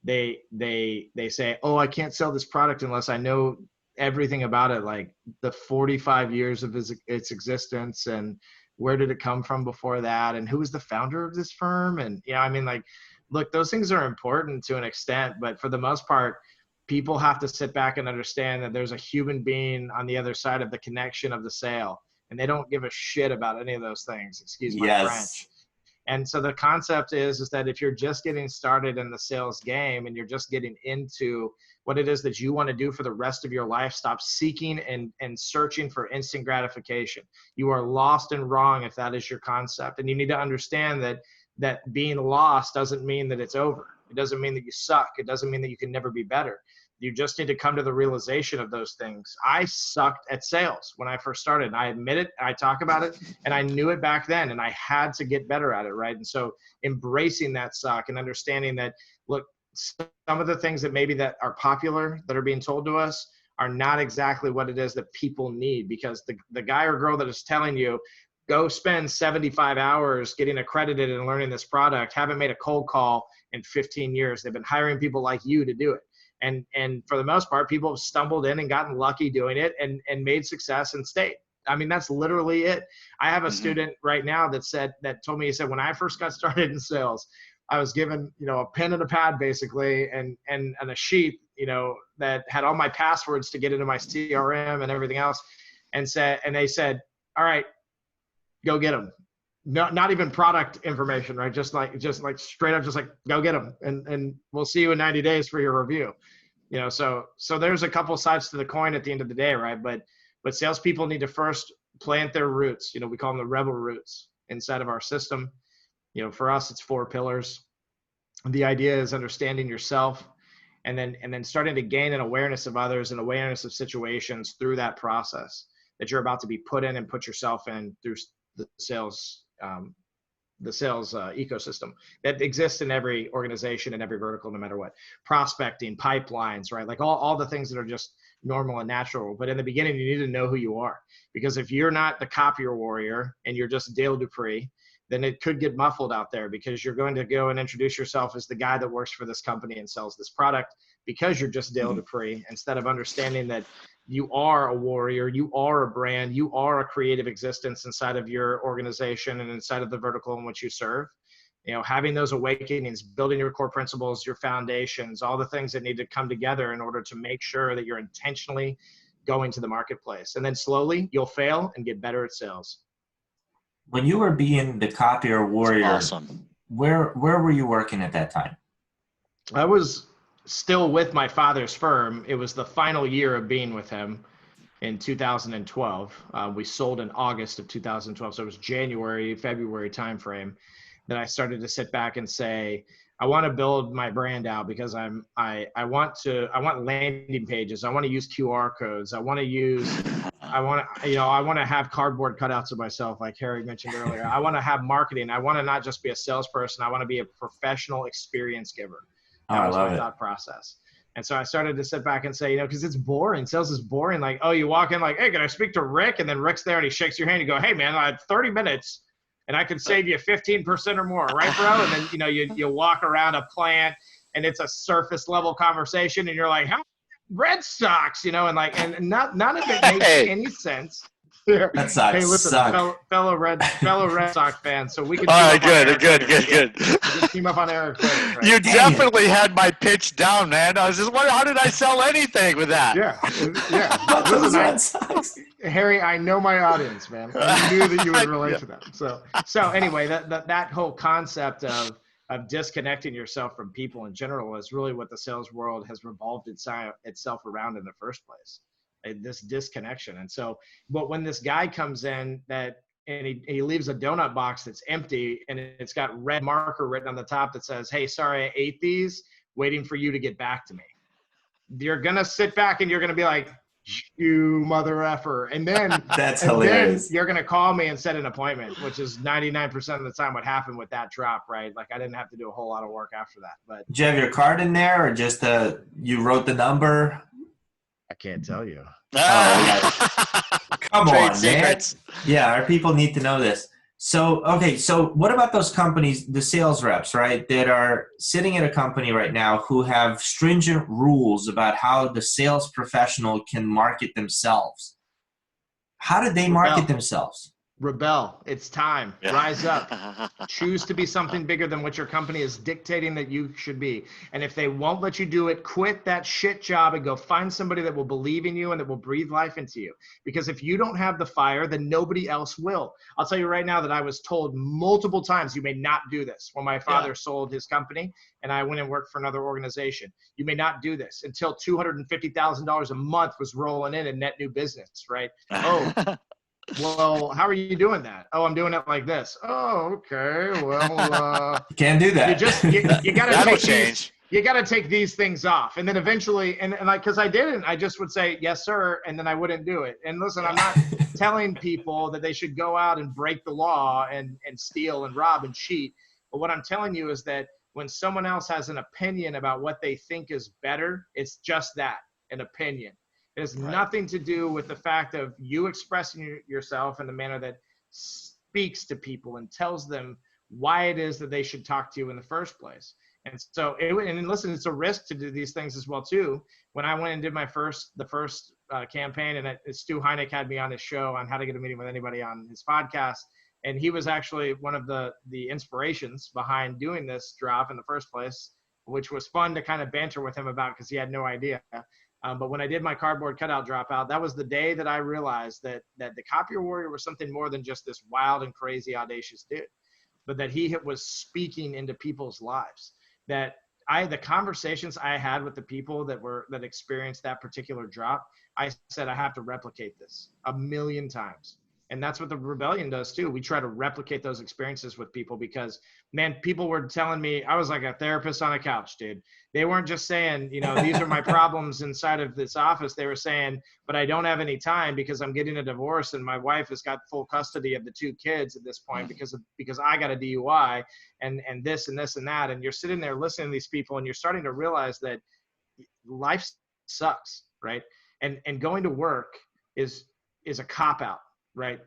They say, "Oh, I can't sell this product unless I know everything about it, like the 45 years of its existence, and where did it come from before that, and who was the founder of this firm." And I mean, like, look, those things are important to an extent, but for the most part, people have to sit back and understand that there's a human being on the other side of the connection of the sale. And they don't give a shit about any of those things. Excuse my French. And so the concept is that if you're just getting started in the sales game and you're just getting into what it is that you want to do for the rest of your life, stop seeking and searching for instant gratification. You are lost and wrong if that is your concept. And you need to understand that being lost doesn't mean that it's over. It doesn't mean that you suck. It doesn't mean that you can never be better. You just need to come to the realization of those things. I sucked at sales when I first started. And I admit it, I talk about it, and I knew it back then, and I had to get better at it, right? And so embracing that suck and understanding that, look, some of the things that maybe that are popular, that are being told to us, are not exactly what it is that people need, because the guy or girl that is telling you, go spend 75 hours getting accredited and learning this product, haven't made a cold call in 15 years. They've been hiring people like you to do it. And for the most part, people have stumbled in and gotten lucky doing it and made success and stayed. I mean, that's literally it. I have a student right now that told me, he said, when I first got started in sales, I was given, a pen and a pad basically, and a sheet, that had all my passwords to get into my CRM and everything else. And they said, all right, go get them. Not even product information, right? Just like straight up, just like, go get them, and we'll see you in 90 days for your review. So there's a couple sides to the coin at the end of the day, right? But salespeople need to first plant their roots. We call them the rebel roots inside of our system. For us, it's 4 pillars. The idea is understanding yourself, and then starting to gain an awareness of others and awareness of situations through that process that you're about to be put in and put yourself in through the sales ecosystem that exists in every organization and every vertical, no matter what. Prospecting, pipelines, right? Like all the things that are just normal and natural. But in the beginning, you need to know who you are, because if you're not the copier warrior and you're just Dale Dupree, then it could get muffled out there, because you're going to go and introduce yourself as the guy that works for this company and sells this product, because you're just Dale Dupree, instead of understanding that you are a warrior, you are a brand, you are a creative existence inside of your organization and inside of the vertical in which you serve. Having those awakenings, building your core principles, your foundations, all the things that need to come together in order to make sure that you're intentionally going to the marketplace. And then slowly you'll fail and get better at sales. When you were being the copier warrior, Awesome. Where were you working at that time? I was still with my father's firm. It was the final year of being with him in 2012. We sold in August of 2012. So it was January, February timeframe that I started to sit back and say, I want to build my brand out because I want landing pages. I want to use QR codes. I want to have cardboard cutouts of myself, like Harry mentioned earlier. I want to have marketing. I want to not just be a salesperson. I want to be a professional experience giver. Oh, That I was love my it. thought process. And so I started to sit back and say, because it's boring. Sales is boring. Like, oh, you walk in like, hey, can I speak to Rick? And then Rick's there and he shakes your hand. You go, hey, man, I had 30 minutes and I could save you 15% or more, right, bro? And then, you walk around a plant and it's a surface level conversation and you're like, how Red Sox, and none of it makes any sense. Red Sox hey, listen, suck. fellow Red Sox fans, so we can All right, good. good. We can team up on Eric Twitter, right? You definitely had my pitch down, man. I was just wondering, how did I sell anything with that? Yeah. Those Red Sox. Harry, I know my audience, man. I knew that you would relate to them. So anyway, that whole concept of disconnecting yourself from people in general is really what the sales world has revolved itself around in the first place. This disconnection. And so, but when this guy comes in and he leaves a donut box that's empty and it's got red marker written on the top that says, hey, sorry, I ate these, waiting for you to get back to me. You're going to sit back and you're going to be like, you mother effer. And then that's hilarious. Then you're going to call me and set an appointment, which is 99% of the time what happened with that drop, right? Like I didn't have to do a whole lot of work after that. But did you have your card in there or just you wrote the number? I can't tell you. Come on, secrets. Man. Yeah, our people need to know this. So, okay, so what about those companies, the sales reps, right, that are sitting at a company right now who have stringent rules about how the sales professional can market themselves? How do they market themselves? Rebel. It's time. Rise up. Choose to be something bigger than what your company is dictating that you should be. And if they won't let you do it, quit that shit job and go find somebody that will believe in you and that will breathe life into you. Because if you don't have the fire, then nobody else will. I'll tell you right now that I was told multiple times, you may not do this. When my father sold his company and I went and worked for another organization, you may not do this until $250,000 a month was rolling in net new business, right? Oh, well, how are you doing that? Oh, I'm doing it like this. Oh, okay. Well, you can't do that. You got to take these things off. And then eventually, and like, cause I didn't, I just would say, yes, sir. And then I wouldn't do it. And listen, I'm not telling people that they should go out and break the law and steal and rob and cheat. But what I'm telling you is that when someone else has an opinion about what they think is better, it's just that, an opinion. It has nothing to do with the fact of you expressing yourself in the manner that speaks to people and tells them why it is that they should talk to you in the first place. And so, and listen, it's a risk to do these things as well too. When I went and did the first campaign, and Stu Heineck had me on his show on How to Get a Meeting with Anybody on his podcast, and he was actually one of the inspirations behind doing this drop in the first place, which was fun to kind of banter with him about because he had no idea. But when I did my cardboard cutout dropout, that was the day that I realized that the Copier Warrior was something more than just this wild and crazy, audacious dude, but that he was speaking into people's lives. That the conversations I had with the people that experienced that particular drop, I said, I have to replicate this 1,000,000 times. And that's what the Rebellion does too. We try to replicate those experiences with people because, man, people were telling me I was like a therapist on a couch, dude. They weren't just saying, these are my problems inside of this office. They were saying, but I don't have any time because I'm getting a divorce and my wife has got full custody of the 2 kids at this point because I got a DUI and this and this and that. And you're sitting there listening to these people and you're starting to realize that life sucks, right? And going to work is a cop-out. Right.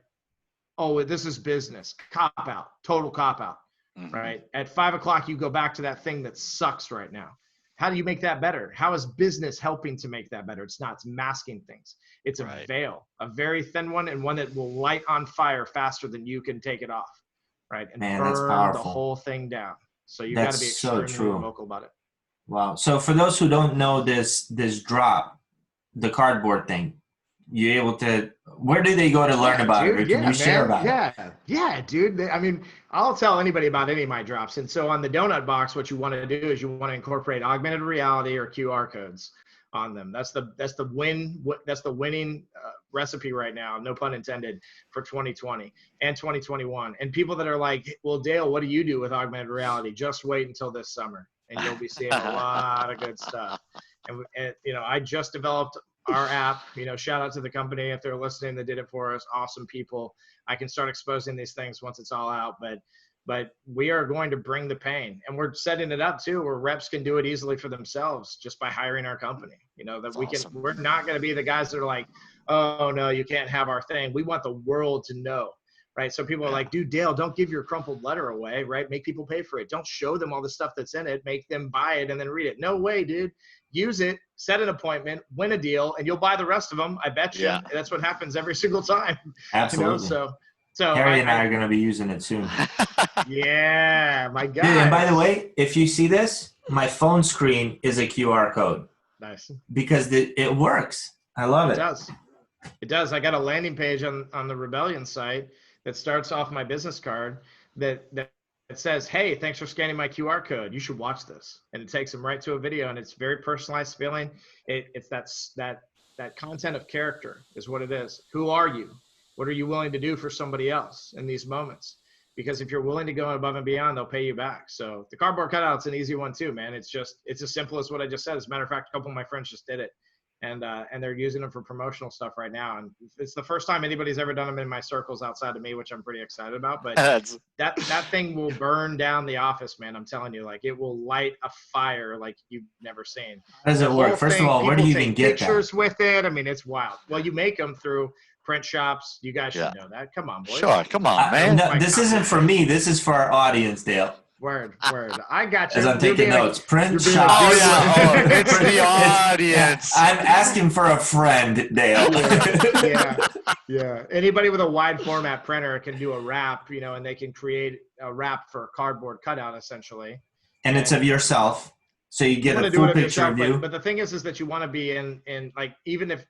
Oh, this is business. Cop out. Total cop out. Mm-hmm. Right. At 5 o'clock, you go back to that thing that sucks right now. How do you make that better? How is business helping to make that better? It's not. It's masking things. It's a veil, a very thin one, and one that will light on fire faster than you can take it off. Right. And burn the whole thing down. So you got to be extremely vocal about it. Wow. So for those who don't know this drop, the cardboard thing, you able to, where do they go to learn about it? Or can you share about it? Yeah, dude. I mean, I'll tell anybody about any of my drops. And so on the donut box, what you want to do is you want to incorporate augmented reality or QR codes on them. That's the winning recipe right now, no pun intended, for 2020 and 2021. And people that are like, well, Dale, what do you do with augmented reality? Just wait until this summer and you'll be seeing a lot of good stuff. And you know, I just developed our app. You know, shout out to the company if they're listening that did it for us. Awesome people. I can start exposing these things once it's all out, but we are going to bring the pain, and we're setting it up too where reps can do it easily for themselves just by hiring our company. You know, that That's we can, awesome. we're not going to be the guys that are like, oh no, you can't have our thing. We want the world to know, right? So people are like, dude, Dale, don't give your crumpled letter away, right? Make people pay for it. Don't show them all the stuff that's in it. Make them buy it and then read it. No way, dude. Use it, set an appointment, win a deal, and you'll buy the rest of them. I bet you. Yeah. That's what happens every single time. Absolutely. You know, so Harry and I are going to be using it soon. yeah, my God. Dude, and by the way, if you see this, my phone screen is a QR code Nice. because it works. I love it. It does. It does. I got a landing page on the Rebellion site that starts off my business card that says, hey, thanks for scanning my QR code. You should watch this. And it takes them right to a video, and it's very personalized feeling. It's that content of character is what it is. Who are you? What are you willing to do for somebody else in these moments? Because if you're willing to go above and beyond, they'll pay you back. So the cardboard cutout's an easy one too, man. It's as simple as what I just said. As a matter of fact, a couple of my friends just did it, and they're using them for promotional stuff right now. And it's the first time anybody's ever done them in my circles outside of me, which I'm pretty excited about. But that thing will burn down the office, man. I'm telling you, like it will light a fire like you've never seen. How does it work? First of all, where do you even get that? Pictures with it. I mean, it's wild. Well, you make them through print shops. You guys should know that. Come on, boys. Sure, come on, man. No, this isn't for me. This is for our audience, Dale. Word. I got you. As I'm taking notes. Print shops. Oh, yeah. Oh, it's the audience. I'm asking for a friend, Dale. Yeah. Anybody with a wide format printer can do a wrap, you know, and they can create a wrap for a cardboard cutout, essentially. And it's of yourself. So you get a full picture of you. But the thing is that you want to be in like, even if,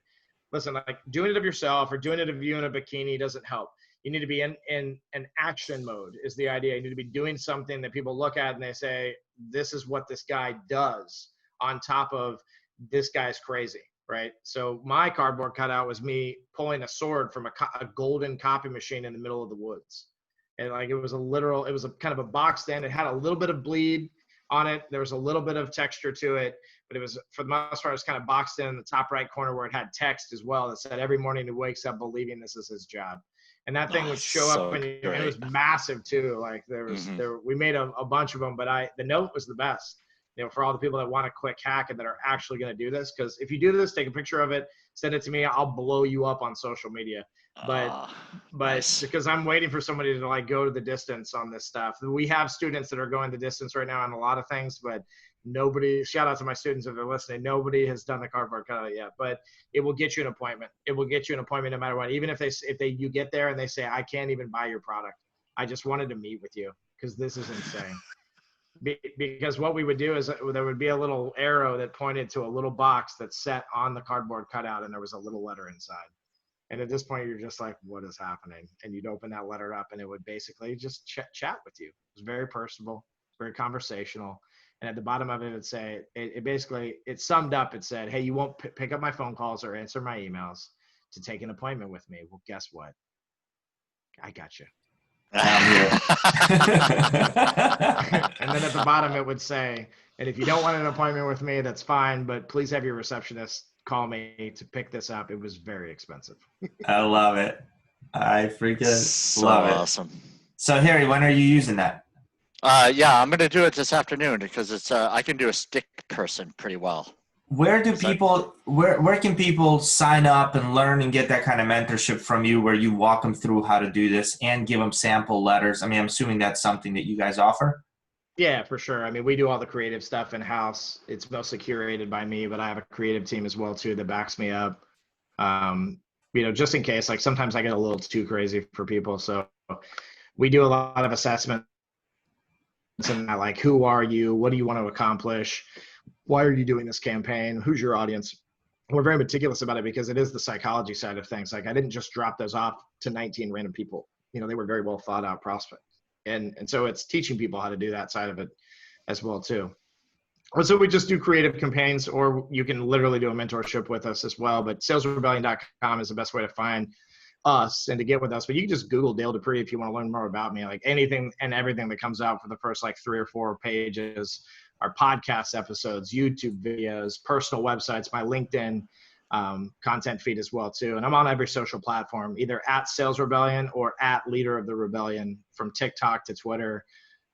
listen, like doing it of yourself or doing it of you in a bikini doesn't help. You need to be in an action mode is the idea. You need to be doing something that people look at and they say, this is what this guy does on top of this guy's crazy, right? So my cardboard cutout was me pulling a sword from a golden copy machine in the middle of the woods. And like, it was a kind of a box stand. It had a little bit of bleed on it. There was a little bit of texture to it, but it was, for the most part, it was kind of boxed in the top right corner where it had text as well that said, every morning he wakes up believing this is his job. And that thing would show up, and it was massive too. Like we made a bunch of them, but the note was the best, you know, for all the people that want a quick hack and that are actually going to do this. Because if you do this, take a picture of it, send it to me, I'll blow you up on social media. But nice. Because I'm waiting for somebody to like go to the distance on this stuff. We have students that are going the distance right now on a lot of things, but nobody, shout out to my students if they're listening, nobody has done the cardboard cutout yet, but it will get you an appointment. It will get you an appointment no matter what. Even if you get there and they say, I can't even buy your product. I just wanted to meet with you because this is insane. Because what we would do is there would be a little arrow that pointed to a little box that's set on the cardboard cutout, and there was a little letter inside. And at this point, you're just like, what is happening? And you'd open that letter up, and it would basically just chat with you. It was very personable, very conversational. And at the bottom of it, it'd say, it summed up, it said, hey, you won't pick up my phone calls or answer my emails to take an appointment with me. Well, guess what? I got you. And then at the bottom, it would say, and if you don't want an appointment with me, that's fine, but please have your receptionist call me to pick this up. It was very expensive. I love it. I freaking love it. Awesome. So Harry, when are you using that? Yeah, I'm going to do it this afternoon because it's I can do a stick person pretty well. Where can people sign up and learn and get that kind of mentorship from you where you walk them through how to do this and give them sample letters? I mean, I'm assuming that's something that you guys offer. Yeah, for sure. I mean, we do all the creative stuff in-house. It's mostly curated by me, but I have a creative team as well too that backs me up. You know, just in case, like sometimes I get a little too crazy for people. So we do a lot of assessment. And like, who are you? What do you want to accomplish? Why are you doing this campaign? Who's your audience? We're very meticulous about it because it is the psychology side of things. Like I didn't just drop those off to 19 random people. You know, they were very well thought out prospects. And so it's teaching people how to do that side of it as well too. So we just do creative campaigns, or you can literally do a mentorship with us as well. But salesrebellion.com is the best way to find us and to get with us. But you can just Google Dale Dupree if you want to learn more about me. Like anything and everything that comes out for the first like 3 or 4 pages, our podcast episodes, YouTube videos, personal websites, my LinkedIn content feed as well too. And I'm on every social platform, either at Sales Rebellion or at Leader of the Rebellion, from TikTok to Twitter,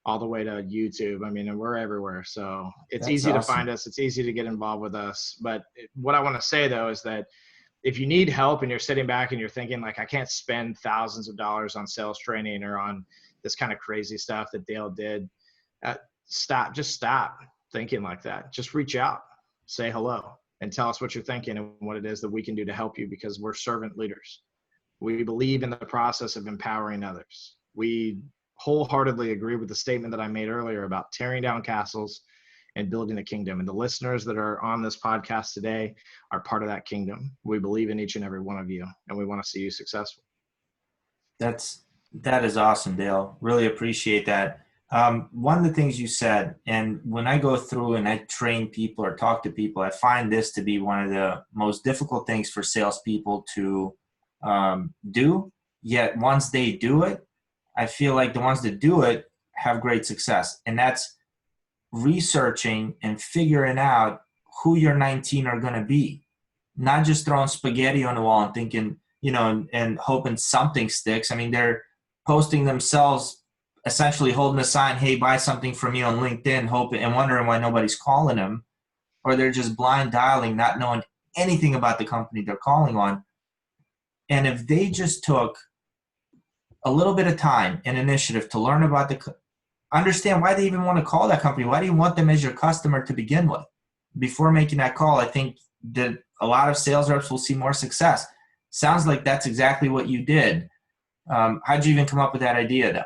all the way to YouTube. I mean, and we're everywhere. So it's That's easy to awesome. find us. It's easy to get involved with us. But what I want to say though, is that if you need help and you're sitting back and you're thinking like, I can't spend thousands of dollars on sales training or on this kind of crazy stuff that Dale did, just stop thinking like that. Just reach out, say hello, and tell us what you're thinking and what it is that we can do to help you, because we're servant leaders. We believe in the process of empowering others. We wholeheartedly agree with the statement that I made earlier about tearing down castles and building a kingdom. And the listeners that are on this podcast today are part of that kingdom. We believe in each and every one of you, and we want to see you successful. That is awesome, Dale. Really appreciate that. One of the things you said, and when I go through and I train people or talk to people, I find this to be one of the most difficult things for salespeople to do. Yet once they do it, I feel like the ones that do it have great success. And that's researching and figuring out who your 19 are going to be, not just throwing spaghetti on the wall and thinking, and hoping something sticks. I mean, they're posting themselves, essentially holding a sign, hey, buy something from me on LinkedIn, hoping and wondering why nobody's calling them, or they're just blind dialing, not knowing anything about the company they're calling on. And if they just took a little bit of time and initiative to learn about understand why they even want to call that company. Why do you want them as your customer to begin with? Before making that call, I think that a lot of sales reps will see more success. Sounds like that's exactly what you did. How'd you even come up with that idea though?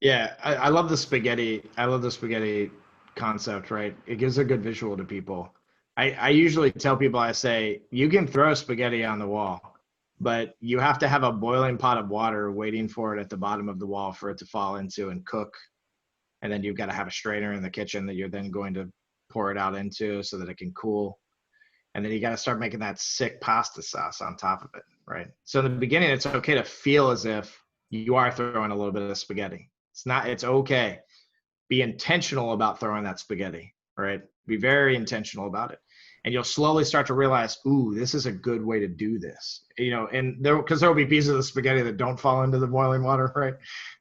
Yeah, I love the spaghetti. I love the spaghetti concept, right? It gives a good visual to people. I usually tell people, I say, you can throw spaghetti on the wall, but you have to have a boiling pot of water waiting for it at the bottom of the wall for it to fall into and cook. And then you've got to have a strainer in the kitchen that you're then going to pour it out into so that it can cool. And then you got to start making that sick pasta sauce on top of it, right? So in the beginning, it's okay to feel as if you are throwing a little bit of spaghetti. It's okay. Be intentional about throwing that spaghetti, right? Be very intentional about it. And you'll slowly start to realize, ooh, this is a good way to do this. And because there'll be pieces of the spaghetti that don't fall into the boiling water, right?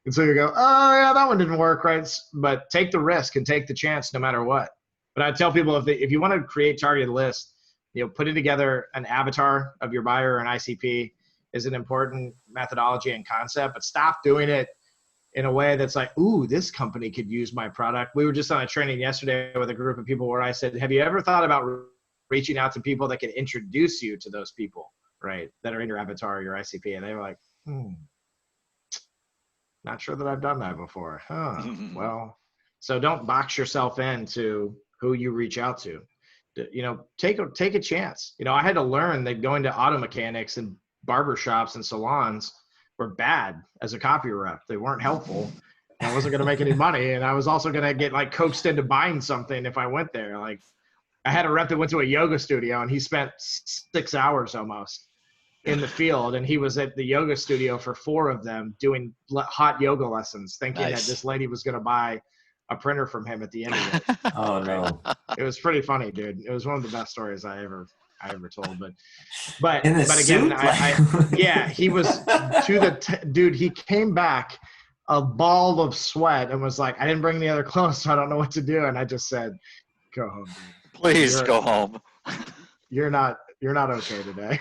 And so you go, oh yeah, that one didn't work, right? But take the risk and take the chance no matter what. But I tell people, if you want to create targeted lists, putting together an avatar of your buyer or an ICP is an important methodology and concept, but stop doing it in a way that's like, ooh, this company could use my product. We were just on a training yesterday with a group of people where I said, have you ever thought about reaching out to people that can introduce you to those people, right, that are in your avatar or your ICP? And they were like, not sure that I've done that before. Well, so don't box yourself into who you reach out to. Take a chance. I had to learn that going to auto mechanics and barber shops and salons were bad as a copy rep. They weren't helpful. I wasn't going to make any money. And I was also going to get like coaxed into buying something if I went there. Like I had a rep that went to a yoga studio and he spent 6 hours almost in the field. And he was at the yoga studio for 4 of them doing hot yoga lessons, thinking that this lady was going to buy a printer from him at the end of it. Oh no. It was pretty funny, dude. It was one of the best stories I ever told. But In a again, suit? yeah, he was dude. He came back a ball of sweat and was like, I didn't bring the other clothes, so I don't know what to do. And I just said, go home, dude. Please go home. You're not okay today.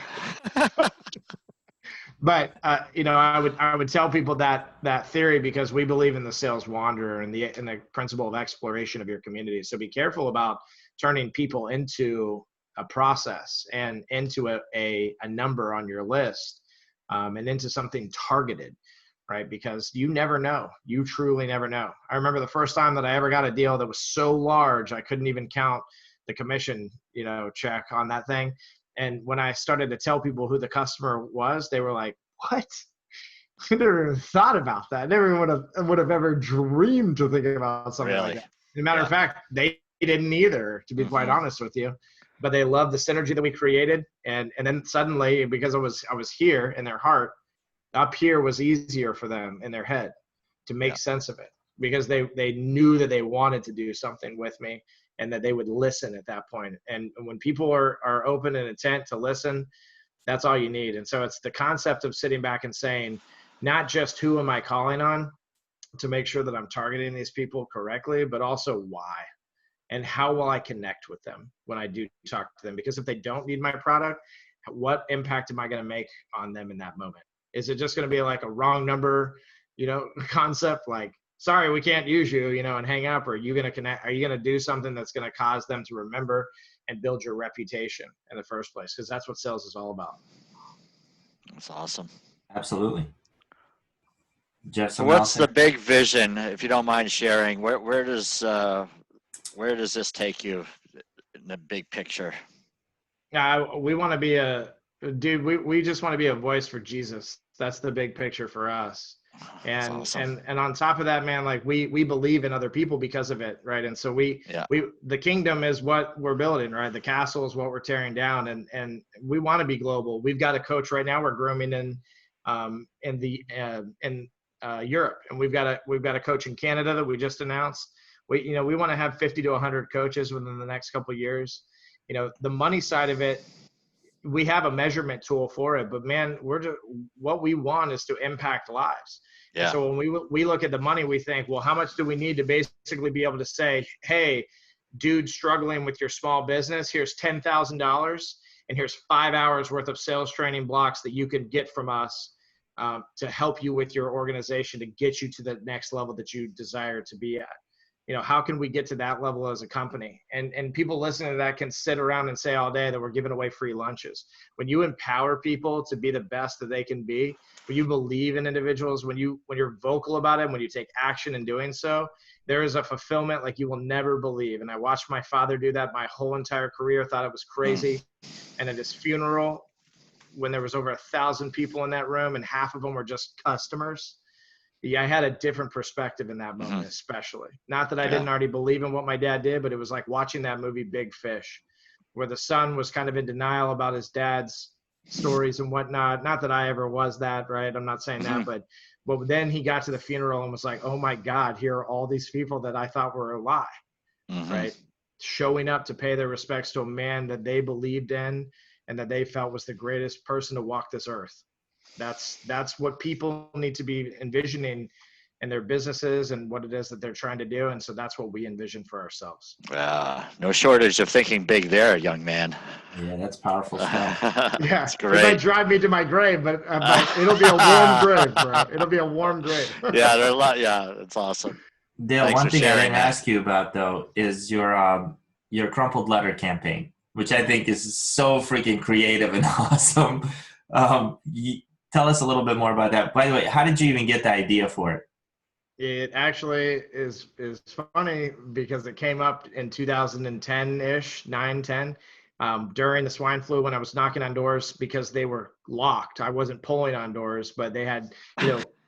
But I would tell people that theory because we believe in the sales wanderer and the principle of exploration of your community. So be careful about turning people into a process and into a number on your list, and into something targeted, right? Because you never know. You truly never know. I remember the first time that I ever got a deal that was so large I couldn't even count the commission, check on that thing. And when I started to tell people who the customer was, they were like, what? I never even thought about that. Never would have ever dreamed to think about something like that. As a matter of fact, they didn't either, to be quite honest with you. But they loved the synergy that we created. And then suddenly, because I was here in their heart, up here was easier for them in their head to make sense of it, because they knew that they wanted to do something with me and that they would listen at that point. And when people are open and intent to listen, that's all you need. And so it's the concept of sitting back and saying, not just who am I calling on to make sure that I'm targeting these people correctly, but also why. And how will I connect with them when I do talk to them? Because if they don't need my product, what impact am I going to make on them in that moment? Is it just going to be like a wrong number, concept, like, sorry, we can't use you, and hang up? Or are you going to connect? Are you going to do something that's going to cause them to remember and build your reputation in the first place? Because that's what sales is all about. That's awesome. Absolutely. Jeff, So what's the big vision, if you don't mind sharing? Where does this take you in the big picture? We want to be we just want to be a voice for Jesus. That's the big picture for us. And awesome. and on top of that, man, like we believe in other people because of it, right? And so the kingdom is what we're building, right? The castle is what we're tearing down, and we want to be global. We've got a coach right now we're grooming in Europe, and we've got a coach in Canada that we just announced. We want to have 50 to 100 coaches within the next couple of years. The money side of it, we have a measurement tool for it, but man, what we want is to impact lives. Yeah. And so when we look at the money, we think, well, how much do we need to basically be able to say, hey, dude, struggling with your small business, here's $10,000 and here's 5 hours worth of sales training blocks that you can get from us to help you with your organization, to get you to the next level that you desire to be at. How can we get to that level as a company? And people listening to that can sit around and say all day that we're giving away free lunches. When you empower people to be the best that they can be, when you believe in individuals, when you're vocal about it, when you take action in doing so, there is a fulfillment like you will never believe. And I watched my father do that my whole entire career, thought it was crazy. And at his funeral, when there was over 1,000 people in that room and half of them were just customers, I had a different perspective in that moment, especially. Not that I didn't already believe in what my dad did, but it was like watching that movie Big Fish, where the son was kind of in denial about his dad's stories and whatnot. Not that I ever was that, right? I'm not saying that, but then he got to the funeral and was like, oh my God, here are all these people that I thought were a lie, right? Showing up to pay their respects to a man that they believed in and that they felt was the greatest person to walk this earth. That's what people need to be envisioning in their businesses and what it is that they're trying to do. And so that's what we envision for ourselves. No shortage of thinking big there, young man. Yeah, that's powerful stuff. Yeah, that's great. It might drive me to my grave, but it'll be a warm grave, bro. It'll be a warm grave. Yeah, there's a lot. Yeah, it's awesome. Dale, thanks one thing I didn't ask you about though is your crumpled letter campaign, which I think is so freaking creative and awesome. Tell us a little bit more about that. By the way, how did you even get the idea for it? It actually is funny because it came up in 2010-ish, 9-10, during the swine flu when I was knocking on doors because they were locked. I wasn't pulling on doors, but they had,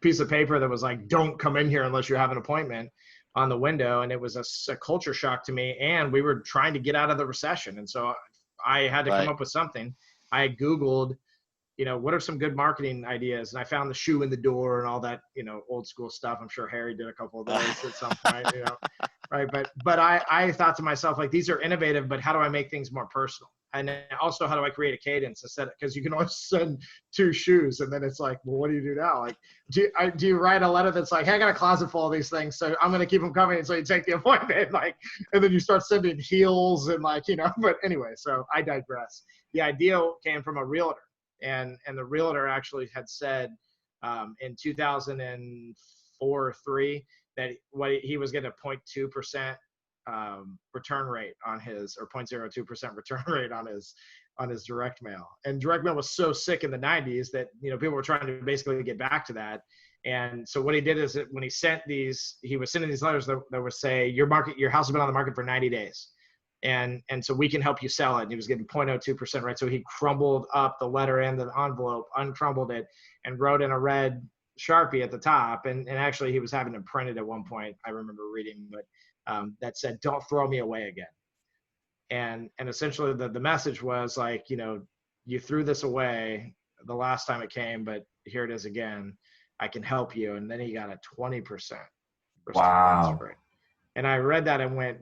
piece of paper that was like, don't come in here unless you have an appointment on the window. And it was a culture shock to me. And we were trying to get out of the recession. And so I had to come up with something. I Googled, what are some good marketing ideas? And I found the shoe in the door and all that, old school stuff. I'm sure Harry did a couple of those at some point, right. But I thought to myself, like, these are innovative, but how do I make things more personal? And also, how do I create a cadence instead? Because you can always send 2 shoes. And then it's like, well, what do you do now? Like, do you write a letter that's like, hey, I got a closet full of these things, so I'm going to keep them coming until you take the appointment. Like, and then you start sending heels and but anyway, so I digress. The idea came from a realtor. And the realtor actually had said in 2004 or 3 that he was getting a 0.2% return rate on his, or 0.02% return rate on his direct mail. And direct mail was so sick in the 90s that people were trying to basically get back to that. And so what he did is that when he sent these, he was sending these letters that would say, your house has been on the market for 90 days. And so we can help you sell it. And he was getting 0.02%, right? So he crumbled up the letter and the envelope, uncrumbled it, and wrote in a red Sharpie at the top. And actually he was having it printed at one point, I remember reading, but that said, "Don't throw me away again." And essentially the message was like, you threw this away the last time it came, but here it is again. I can help you. And then he got a 20% response Wow. rate. And I read that and went,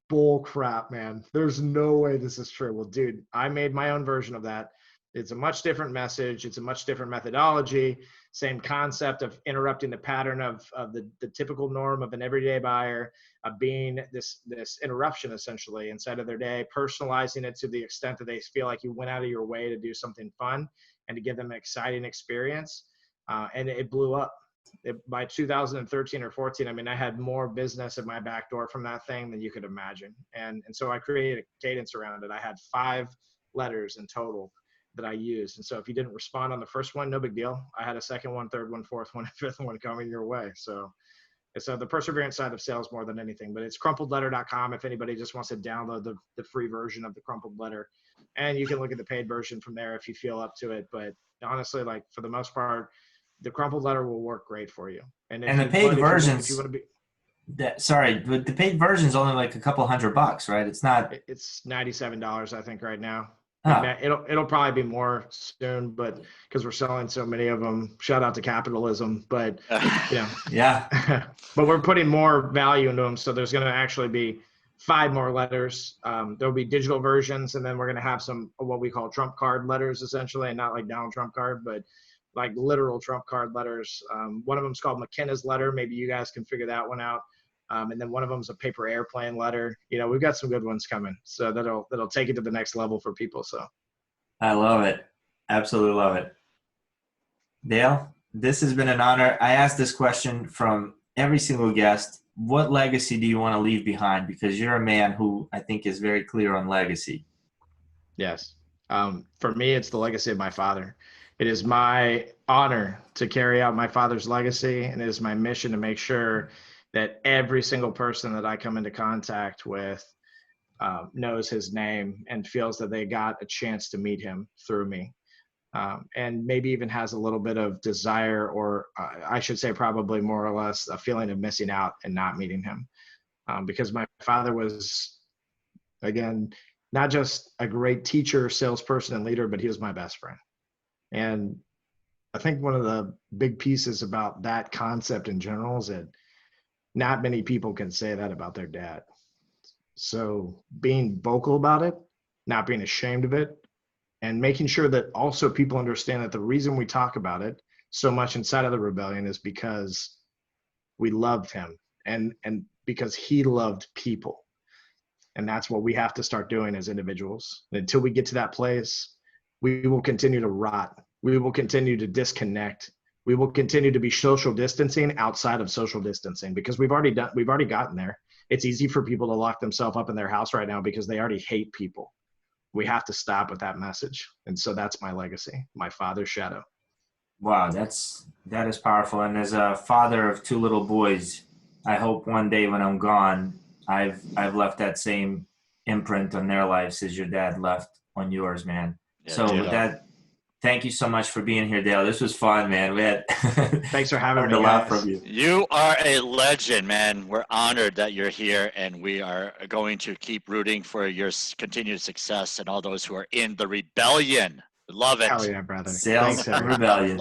bull crap, man. There's no way this is true. Well, dude, I made my own version of that. It's a much different message. It's a much different methodology. Same concept of interrupting the pattern of the typical norm of an everyday buyer, of being this interruption essentially inside of their day, personalizing it to the extent that they feel like you went out of your way to do something fun and to give them an exciting experience. And it blew up. By 2013 or 14, I mean, I had more business at my back door from that thing than you could imagine. And so I created a cadence around it. I had 5 letters in total that I used. And so if you didn't respond on the first one, no big deal. I had a second one, third one, fourth one, and fifth one coming your way. So it's the perseverance side of sales more than anything, but it's crumpledletter.com if anybody just wants to download the free version of the crumpled letter. And you can look at the paid version from there if you feel up to it. But honestly, like for the most part, the crumpled letter will work great for you. And the paid versions, if you want to be, but the paid version is only like a couple $100, right? It's not. It's $97, I think, right now. Oh. It'll probably be more soon, but because we're selling so many of them, shout out to capitalism. But Yeah. but we're putting more value into them. So there's going to actually be 5 more letters. There'll be digital versions, and then we're going to have some what we call Trump card letters, essentially, and not like Donald Trump card, but like literal Trump card letters. One of them is called McKenna's letter. Maybe you guys can figure that one out. And then one of them is a paper airplane letter. We've got some good ones coming. So that'll take it to the next level for people. So I love it. Absolutely love it. Dale, this has been an honor. I asked this question from every single guest. What legacy do you want to leave behind? Because you're a man who I think is very clear on legacy. Yes. For me, it's the legacy of my father. It is my honor to carry out my father's legacy, and it is my mission to make sure that every single person that I come into contact with knows his name and feels that they got a chance to meet him through me. And maybe even has a little bit of desire, or I should say probably more or less a feeling of missing out and not meeting him. Because my father was, again, not just a great teacher, salesperson, and leader, but he was my best friend. And I think one of the big pieces about that concept in general is that not many people can say that about their dad. So being vocal about it, not being ashamed of it, and making sure that also people understand that the reason we talk about it so much inside of the rebellion is because we loved him and because he loved people. And that's what we have to start doing as individuals. And until we get to that place, we will continue to rot. We will continue to disconnect. We will continue to be social distancing outside of social distancing because we've already gotten there. It's easy for people to lock themselves up in their house right now because they already hate people. We have to stop with that message. And so that's my legacy, my father's shadow. Wow, that is powerful. And as a father of 2 little boys, I hope one day when I'm gone, I've left that same imprint on their lives as your dad left on yours, man. Yeah, so with that, thank you so much for being here, Dale. This was fun, man. We had thanks for having me. A lot from you. You are a legend, man. We're honored that you're here, and we are going to keep rooting for your continued success and all those who are in the rebellion. Love it. Hell yeah, brother. Sales Thanks, Rebellion.